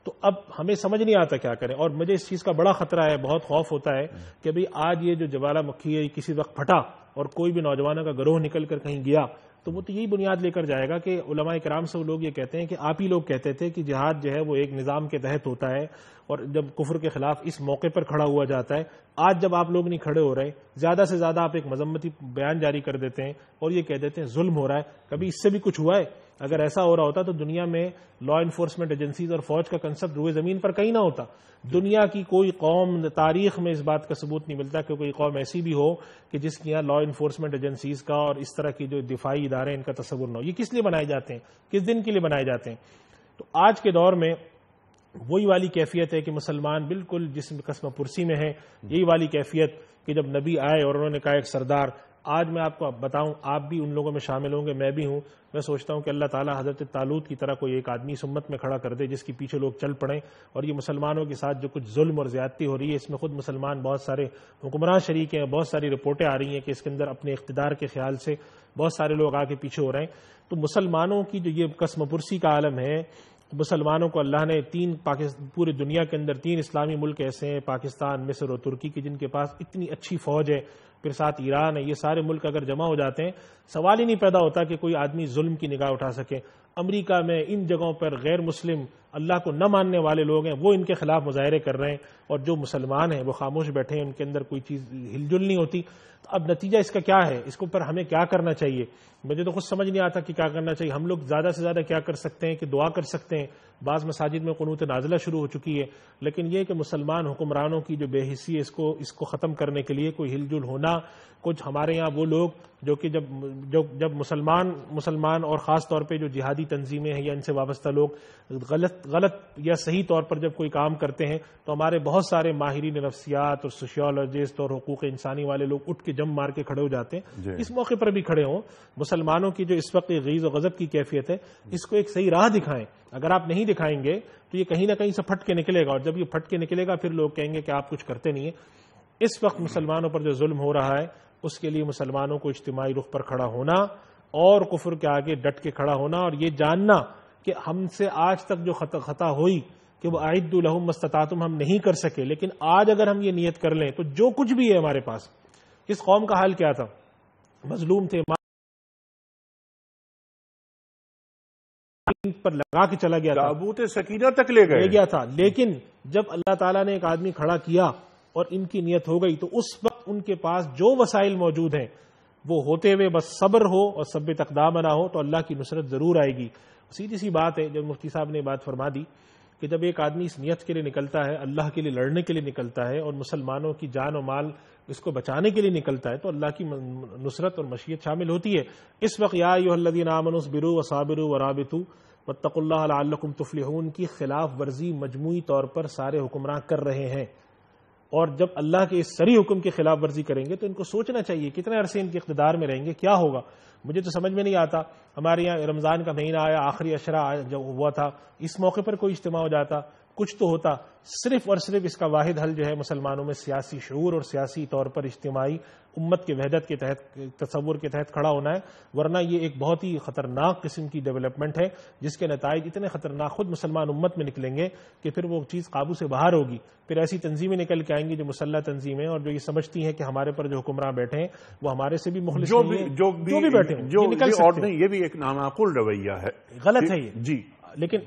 تو اب ہمیں سمجھ نہیں آتا کیا کریں. اور مجھے اس چیز کا بڑا خطرہ ہے، بہت خوف ہوتا ہے کہ بھئی آج یہ جو جوالا مکھی ہے کسی وقت پھٹا اور کوئی بھی نوجوانوں کا گروہ نکل کر کہیں گیا، تو وہ تو یہی بنیاد لے کر جائے گا کہ علماء کرام سے وہ لوگ یہ کہتے ہیں کہ آپ ہی لوگ کہتے تھے کہ جہاد جو ہے وہ ایک نظام کے تحت ہوتا ہے اور جب کفر کے خلاف اس موقع پر کھڑا ہوا جاتا ہے. آج جب آپ لوگ نہیں کھڑے ہو رہے، زیادہ سے زیادہ آپ ایک مذمتی بیان جاری کر دیتے ہیں اور یہ کہہ دیتے ہیں ظلم ہو رہا ہے. کبھی اس سے بھی کچھ ہوا ہے؟ اگر ایسا ہو رہا ہوتا تو دنیا میں لا انفورسمنٹ ایجنسیز اور فوج کا کنسپٹ روئے زمین پر کہیں نہ ہوتا. دنیا کی کوئی قوم، تاریخ میں اس بات کا ثبوت نہیں ملتا کہ کوئی قوم ایسی بھی ہو کہ جس کے یہاں لا انفورسمنٹ ایجنسیز کا اور اس طرح کی جو دفاعی ادارے ان کا تصور نہ ہو. یہ کس لیے بنائے جاتے ہیں؟ کس دن کے لیے بنائے جاتے ہیں؟ تو آج کے دور میں وہی والی کیفیت ہے کہ مسلمان بالکل جسم قسم پرسی میں ہے. یہی والی کیفیت کہ جب نبی آئے اور انہوں نے کہا ایک سردار، آج میں آپ کو بتاؤں، آپ بھی ان لوگوں میں شامل ہوں گے، میں بھی ہوں. میں سوچتا ہوں کہ اللہ تعالیٰ حضرت طالوت کی طرح کوئی ایک آدمی اس امت میں کھڑا کر دے جس کے پیچھے لوگ چل پڑیں. اور یہ مسلمانوں کے ساتھ جو کچھ ظلم اور زیادتی ہو رہی ہے، اس میں خود مسلمان بہت سارے حکمراں شریک ہیں. بہت ساری رپورٹیں آ رہی ہیں کہ اس کے اندر اپنے اقتدار کے خیال سے بہت سارے لوگ آگے پیچھے ہو رہے ہیں. تو مسلمانوں کی جو یہ قسم پرسی کا عالم ہے، مسلمانوں کو اللہ نے پوری دنیا کے اندر 3 اسلامی ملک ایسے ہیں، پاکستان، مصر اور ترکی کی، جن کے پاس اتنی اچھی فوج ہے، پھر ساتھ ایران ہے. یہ سارے ملک اگر جمع ہو جاتے ہیں، سوال ہی نہیں پیدا ہوتا کہ کوئی آدمی ظلم کی نگاہ اٹھا سکے. امریکہ میں ان جگہوں پر غیر مسلم، اللہ کو نہ ماننے والے لوگ ہیں، وہ ان کے خلاف مظاہرے کر رہے ہیں، اور جو مسلمان ہیں وہ خاموش بیٹھے ہیں، ان کے اندر کوئی چیز ہل جل نہیں ہوتی. تو اب نتیجہ اس کا کیا ہے؟ اس کے اوپر ہمیں کیا کرنا چاہیے؟ مجھے تو خود سمجھ نہیں آتا کہ کیا کرنا چاہیے. ہم لوگ زیادہ سے زیادہ کیا کر سکتے ہیں کہ دعا کر سکتے ہیں. بعض مساجد میں قنوت نازلہ شروع ہو چکی ہے، لیکن یہ کہ مسلمان حکمرانوں کی جو بے حسی ہے اس کو ختم کرنے کے لیے کوئی ہل جل ہونا. کچھ ہمارے یہاں وہ لوگ جو کہ جب مسلمان اور خاص طور پہ جو جہادی تنظیمیں ہیں یا ان سے وابستہ لوگ غلط یا صحیح طور پر جب کوئی کام کرتے ہیں، تو ہمارے بہت سارے ماہرین نفسیات اور سوشیولوجسٹ اور حقوق انسانی والے لوگ اٹھ کے جم مار کے کھڑے ہو جاتے ہیں. اس موقع پر بھی کھڑے ہوں. مسلمانوں کی جو اس وقت غیظ و غضب کی کیفیت ہے، اس کو ایک صحیح راہ دکھائیں. اگر آپ نہیں دکھائیں گے تو یہ کہیں نہ کہیں سے پھٹ کے نکلے گا، اور جب یہ پھٹ کے نکلے گا پھر لوگ کہیں گے کہ آپ کچھ کرتے نہیں ہیں. اس وقت مسلمانوں پر جو ظلم ہو رہا ہے، اس کے لیے مسلمانوں کو اجتماعی رخ پر کھڑا ہونا اور کفر کے آگے ڈٹ کے کھڑا ہونا، اور یہ جاننا کہ ہم سے آج تک جو خطا ہوئی کہ وہ اعدوا لهم ما استطعتم ہم نہیں کر سکے، لیکن آج اگر ہم یہ نیت کر لیں تو جو کچھ بھی ہے ہمارے پاس. اس قوم کا حال کیا تھا؟ مظلوم تھے، پر لگا کے چلا گیا تھا، تابوت سکینہ تک لے گیا تھا. لیکن جب اللہ تعالیٰ نے ایک آدمی کھڑا کیا اور ان کی نیت ہو گئی، تو اس وقت ان کے پاس جو وسائل موجود ہیں وہ ہوتے ہوئے بس صبر ہو اور ثبت اقدامنا ہو تو اللہ کی نصرت ضرور آئے گی. سیدھی سی بات ہے. جب مفتی صاحب نے بات فرما دی کہ جب ایک آدمی اس نیت کے لیے نکلتا ہے، اللہ کے لیے لڑنے کے لیے نکلتا ہے اور مسلمانوں کی جان و مال اس کو بچانے کے لیے نکلتا ہے، تو اللہ کی نصرت اور مشیت شامل ہوتی ہے. اس وقت یا ایھا الذین آمنوا اصبروا وصابروا ورابطوا، واتقوا اللہ لعلکم تفلحون کی خلاف ورزی مجموعی طور پر سارے حکمراں کر رہے ہیں، اور جب اللہ کے اس سری حکم کی خلاف ورزی کریں گے تو ان کو سوچنا چاہیے کتنے عرصے ان کے اقتدار میں رہیں گے، کیا ہوگا۔ مجھے تو سمجھ میں نہیں آتا، ہمارے یہاں رمضان کا مہینہ آیا، آخری عشرہ جو ہوا تھا، اس موقع پر کوئی اجتماع ہو جاتا، کچھ تو ہوتا، صرف اور صرف اس کا واحد حل جو ہے مسلمانوں میں سیاسی شعور اور سیاسی طور پر اجتماعی امت کے وحدت کے تحت تصور کے تحت کھڑا ہونا ہے، ورنہ یہ ایک بہت ہی خطرناک قسم کی ڈیولپمنٹ ہے جس کے نتائج اتنے خطرناک خود مسلمان امت میں نکلیں گے کہ پھر وہ چیز قابو سے باہر ہوگی، پھر ایسی تنظیمیں نکل کے آئیں گی جو مسلح تنظیمیں اور جو یہ سمجھتی ہیں کہ ہمارے پر جو حکمراں بیٹھے ہیں وہ ہمارے سے بھی مخلص نہیں ہیں، جو بھی بیٹھے ہیں یہ نکل سکتے ہیں۔ یہ بھی ایک نامعقول رویہ ہے، غلط ہے یہ جی، لیکن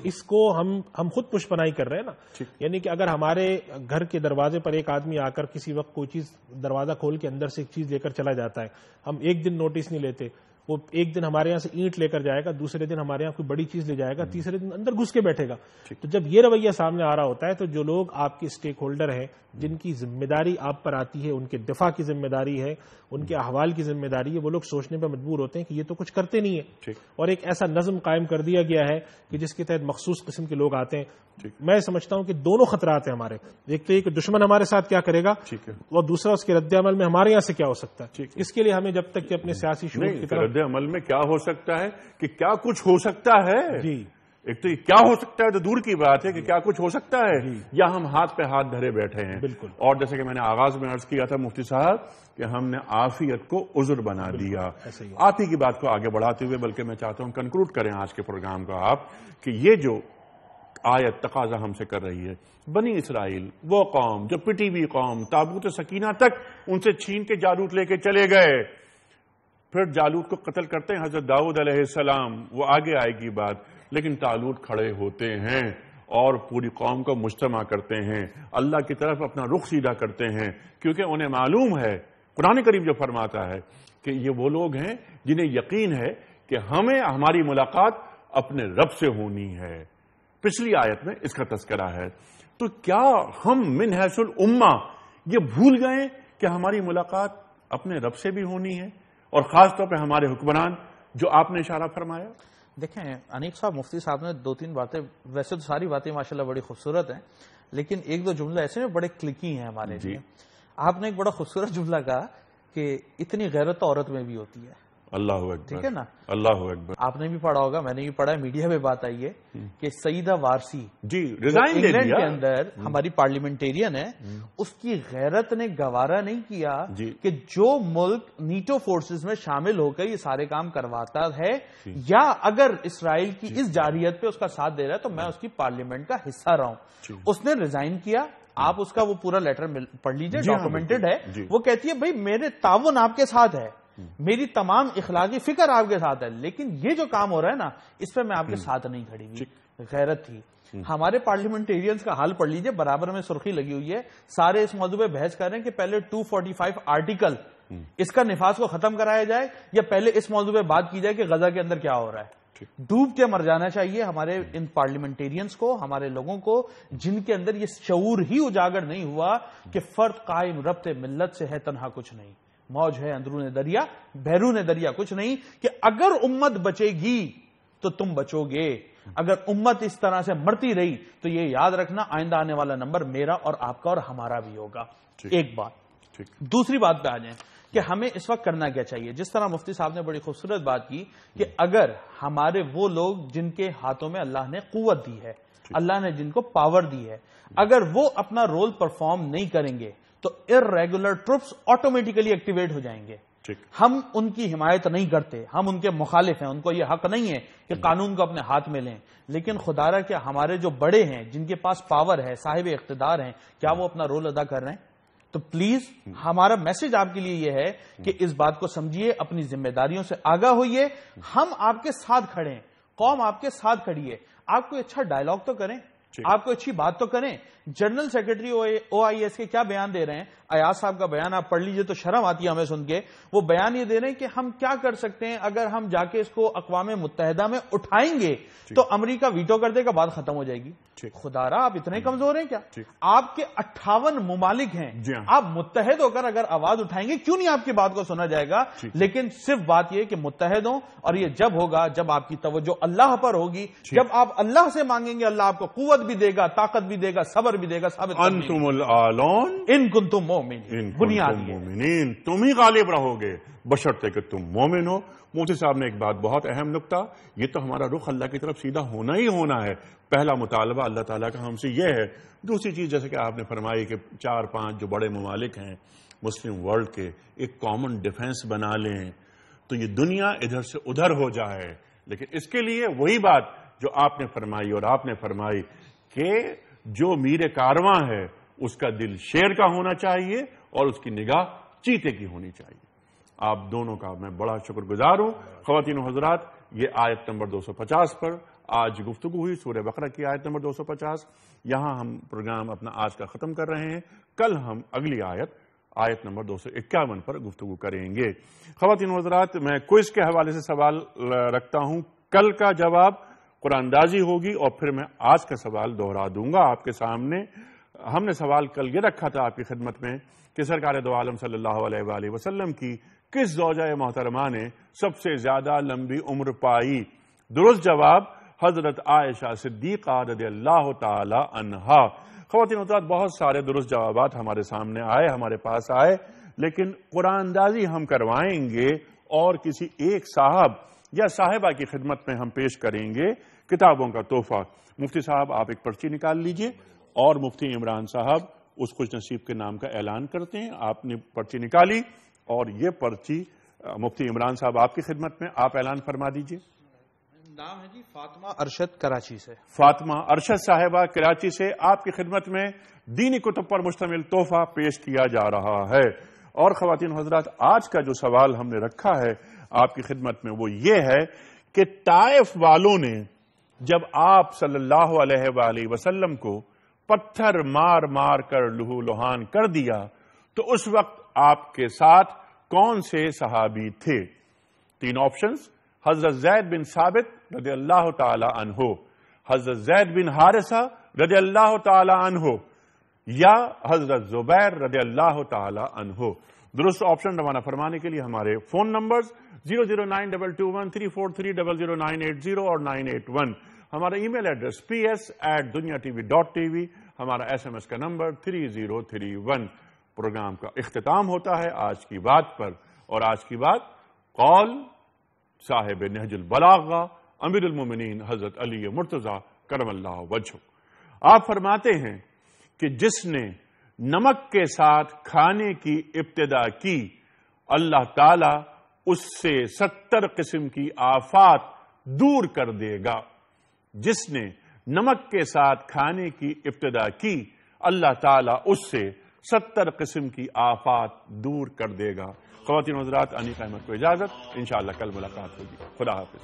اس کو ہم خود پش پناہی کر رہے ہیں نا، یعنی کہ اگر ہمارے گھر کے دروازے پر ایک آدمی آ کر کسی وقت کوئی چیز دروازہ کھول کے اندر سے ایک چیز لے کر چلا جاتا ہے، ہم ایک دن نوٹس نہیں لیتے، وہ ایک دن ہمارے یہاں سے اینٹ لے کر جائے گا، دوسرے دن ہمارے یہاں کوئی بڑی چیز لے جائے گا، تیسرے دن اندر گھس کے بیٹھے گا، تو جب یہ رویہ سامنے آ رہا ہوتا ہے تو جو لوگ آپ کے اسٹیک ہولڈر ہیں، جن کی ذمہ داری آپ پر آتی ہے، ان کے دفاع کی ذمہ داری ہے، ان کے احوال کی ذمہ داری ہے، وہ لوگ سوچنے پہ مجبور ہوتے ہیں کہ یہ تو کچھ کرتے نہیں ہیں، اور ایک ایسا نظم قائم کر دیا گیا ہے کہ جس کے تحت مخصوص قسم کے لوگ آتے ہیں۔ میں سمجھتا ہوں کہ دونوں خطرات ہیں ہمارے، ایک تو یہ کہ دشمن ہمارے ساتھ کیا کرے گا، اور دوسرا اس کے رد عمل میں ہمارے یہاں سے کیا ہو سکتا ہے۔ اس کے لیے ہمیں جب تک کہ اپنے سیاسی شعور کی طرف رد عمل میں کیا ہو سکتا ہے کہ کیا کچھ ہو سکتا ہے، جی ایک تو یہ کیا ہو سکتا ہے تو دور کی بات ہے کہ کیا کچھ ہو سکتا ہے، یا ہم ہاتھ پہ ہاتھ دھرے بیٹھے ہیں۔ بالکل، اور جیسے کہ میں نے آغاز میں عرض کیا تھا مفتی صاحب کہ ہم نے عافیت کو عذر بنا دیا، آپ ہی کی بات کو آگے بڑھاتے ہوئے بلکہ میں چاہتا ہوں کنکلوڈ کریں آج کے پروگرام کا آپ کہ یہ جو آیت تقاضا ہم سے کر رہی ہے، بنی اسرائیل وہ قوم جو پٹی ہوئی قوم تابوت سکینہ تک ان سے چھین کے جالوت لے کے چلے گئے، پھر جالوت کو قتل کرتے ہیں حضرت داؤد علیہ السلام، وہ آگے آئے گی بات، لیکن طالوت کھڑے ہوتے ہیں اور پوری قوم کو مجتمع کرتے ہیں، اللہ کی طرف اپنا رخ سیدھا کرتے ہیں، کیونکہ انہیں معلوم ہے، قرآن کریم جو فرماتا ہے کہ یہ وہ لوگ ہیں جنہیں یقین ہے کہ ہمیں ہماری ملاقات اپنے رب سے ہونی ہے۔ پچھلی آیت میں اس کا تذکرہ ہے۔ تو کیا ہم من حیث الامہ یہ بھول گئے کہ ہماری ملاقات اپنے رب سے بھی ہونی ہے، اور خاص طور پہ ہمارے حکمران جو آپ نے اشارہ فرمایا؟ دیکھیں انیق صاحب، مفتی صاحب نے دو تین باتیں، ویسے تو ساری باتیں ماشاءاللہ بڑی خوبصورت ہیں، لیکن ایک دو جملے ایسے میں بڑے کلکی ہیں ہمارے لیے۔ آپ نے ایک بڑا خوبصورت جملہ کہا کہ اتنی غیرت عورت میں بھی ہوتی ہے۔ اللہ اکبر، ٹھیک ہے نا، اللہ اکبر۔ آپ نے بھی پڑھا ہوگا، میں نے بھی پڑھا ہے، میڈیا میں بات آئی ہے کہ سیدہ وارسی جی ریزائن دے انگلینڈ دیا، کے اندر ہماری پارلیمنٹیرین ہے، اس کی غیرت نے گوارا نہیں کیا کہ جو ملک نیٹو فورسز میں شامل ہو کر یہ سارے کام کرواتا ہے یا اگر اسرائیل کی اس جارحیت پہ اس کا ساتھ دے رہا ہے تو میں اس کی پارلیمنٹ کا حصہ رہا ہوں۔ اس نے ریزائن کیا، آپ اس کا وہ پورا لیٹر پڑھ لیجئے، ڈاکومنٹڈ ہے۔ وہ کہتی ہے بھائی میرے تعاون آپ کے ساتھ ہے، میری تمام اخلاقی فکر آپ کے ساتھ ہے، لیکن یہ جو کام ہو رہا ہے نا اس پہ میں آپ کے ساتھ نہیں کھڑی ہوئی۔ غیرت تھی۔ ہمارے پارلیمنٹیرینز کا حال پڑھ لیجئے، برابر میں سرخی لگی ہوئی ہے، سارے اس موضوع پہ بحث کر رہے ہیں کہ پہلے 245 آرٹیکل اس کا نفاذ کو ختم کرایا جائے یا پہلے اس موضوع پہ بات کی جائے کہ غزہ کے اندر کیا ہو رہا ہے۔ ڈوب کے مر جانا چاہیے ہمارے ان پارلیمنٹیرینز کو، ہمارے لوگوں کو جن کے اندر یہ شعور ہی اجاگر نہیں ہوا کہ فرد قائم ربط ملت سے ہے تنہا کچھ نہیں، موج ہے اندرون دریا بیرون دریا کچھ نہیں، کہ اگر امت بچے گی تو تم بچو گے، اگر امت اس طرح سے مرتی رہی تو یہ یاد رکھنا آئندہ آنے والا نمبر میرا اور آپ کا اور ہمارا بھی ہوگا۔ ایک بات۔ دوسری بات پہ آ جائیں کہ ہمیں اس وقت کرنا کیا چاہیے۔ جس طرح مفتی صاحب نے بڑی خوبصورت بات کی کہ اگر ہمارے وہ لوگ جن کے ہاتھوں میں اللہ نے قوت دی ہے، اللہ نے جن کو پاور دی ہے، اگر وہ اپنا رول پرفارم نہیں کریں گے تو ارریگولر ٹروپس آٹومیٹیکلی ایکٹیویٹ ہو جائیں گے۔ ہم ان کی حمایت نہیں کرتے، ہم ان کے مخالف ہیں، ان کو یہ حق نہیں ہے کہ قانون کو اپنے ہاتھ میں لیں، لیکن خدا را کیا ہمارے جو بڑے ہیں جن کے پاس پاور ہے، صاحب اقتدار ہیں، کیا وہ اپنا رول ادا کر رہے ہیں؟ تو پلیز ہمارا میسج آپ کے لیے یہ ہے کہ اس بات کو سمجھیے، اپنی ذمہ داریوں سے آگاہ ہوئیے، ہم آپ کے ساتھ کھڑے ہیں، قوم آپ کے ساتھ کھڑی ہے، آپ کوئی اچھا ڈائلاگ تو کریں، آپ کو اچھی بات تو کریں۔ General secretary O I S کے کیا بیان دے رہے ہیں؟ ایاز صاحب کا بیان آپ پڑھ لیجئے تو شرم آتی ہے ہمیں سن کے. وہ بیان یہ دے رہے ہیں کہ ہم کیا کر سکتے ہیں اگر ہم جا کے اس کو اقوام متحدہ میں اٹھائیں گے تو امریکہ ویٹو کر دے گا, بات ختم ہو جائے گی. خدا را آپ اتنے کمزور ہیں کیا؟ آپ کے 58 ممالک ہیں, آپ متحد ہو کر اگر آواز اٹھائیں گے کیوں نہیں آپ کی بات کو سنا جائے گا؟ لیکن صرف بات یہ کہ متحد ہوں, اور یہ جب ہوگا جب آپ کی توجہ اللہ پر ہوگی, جب آپ اللہ سے مانگیں گے اللہ آپ کو قوت بھی دے گا, طاقت بھی دے گا, صبر بھی دے گا. ثابت انتم العالون ان کنتم مومنین, بنیادی مومنین, تم ہی غالب رہو گے بشرطے کہ تم مومن ہو. مفتی صاحب نے ایک بات, بہت اہم نکتہ, یہ تو ہمارا رخ اللہ کی طرف سیدھا ہونا ہی ہونا ہے. پہلا مطالبہ اللہ تعالیٰ کا ہم سے یہ ہے. دوسری چیز جیسے کہ آپ نے فرمائی کہ 4-5 جو بڑے ممالک ہیں مسلم ورلڈ کے, ایک کامن ڈیفنس بنا لیں تو یہ دنیا ادھر سے ادھر ہو جائے. لیکن اس کے لیے وہی بات جو آپ نے فرمائی اور آپ نے فرمائی کہ جو میر کارواں ہے اس کا دل شیر کا ہونا چاہیے اور اس کی نگاہ چیتے کی ہونی چاہیے. آپ دونوں کا میں بڑا شکر گزار ہوں. خواتین و حضرات, یہ آیت نمبر 250 پر آج گفتگو ہوئی, سورہ بقرہ کی آیت نمبر 250. یہاں ہم پروگرام اپنا آج کا ختم کر رہے ہیں. کل ہم اگلی آیت نمبر 251 پر گفتگو کریں گے. خواتین و حضرات, میں کوئز کے حوالے سے سوال رکھتا ہوں. کل کا جواب قرآن اندازی ہوگی اور پھر میں آج کا سوال دوہرا دوں گا آپ کے سامنے. ہم نے سوال کل یہ رکھا تھا آپ کی خدمت میں کہ سرکار دو عالم صلی اللہ علیہ وآلہ وسلم کی کس زوجہ محترمہ نے سب سے زیادہ لمبی عمر پائی؟ درست جواب حضرت عائشہ صدیقہ رضی اللہ تعالی عنہا. خواتین و حضرات, بہت سارے درست جوابات ہمارے سامنے آئے, ہمارے پاس آئے, لیکن قرآن اندازی ہم کروائیں گے اور کسی ایک صاحب یا صاحبہ کی خدمت میں ہم پیش کریں گے کتابوں کا تحفہ. مفتی صاحب آپ ایک پرچی نکال لیجئے اور مفتی عمران صاحب اس خوش نصیب کے نام کا اعلان کرتے ہیں. آپ نے پرچی نکالی اور یہ پرچی مفتی عمران صاحب آپ کی خدمت میں, آپ اعلان فرما دیجئے. نام ہے جی فاطمہ ارشد, کراچی سے. فاطمہ ارشد صاحبہ کراچی سے آپ کی خدمت میں دینی کتب پر مشتمل تحفہ پیش کیا جا رہا ہے. اور خواتین حضرات, آج کا جو سوال ہم نے رکھا ہے آپ کی خدمت میں وہ یہ ہے کہ طائف والوں نے جب آپ صلی اللہ علیہ وآلہ وسلم کو پتھر مار مار کر لہو لہان کر دیا تو اس وقت آپ کے ساتھ کون سے صحابی تھے؟ 3 آپشنز: حضرت زید بن ثابت رضی اللہ تعالی عنہ, حضرت زید بن حارثہ رضی اللہ تعالی عنہ, یا حضرت زبیر رضی اللہ تعالی عنہ. درست آپشن روانہ فرمانے کے لیے ہمارے فون نمبرز 0092234300980 اور 981. ہمارا ای میل ایڈریس ps@duniatv.tv. ہمارا SMS کا نمبر 3031. پروگرام کا اختتام ہوتا ہے آج کی بات پر, اور آج کی بات قول صاحب نہج البلاغہ امیر المومنین حضرت علی مرتضیٰ کرم اللہ وجہہ. آپ فرماتے ہیں کہ جس نے نمک کے ساتھ کھانے کی ابتدا کی اللہ تعالی اس سے 70 قسم کی آفات دور کر دے گا. جس نے نمک کے ساتھ کھانے کی ابتدا کی اللہ تعالیٰ اس سے 70 قسم کی آفات دور کر دے گا. خواتین حضرات, انیس احمد کو اجازت, انشاءاللہ کل ملاقات ہوگی. خدا حافظ.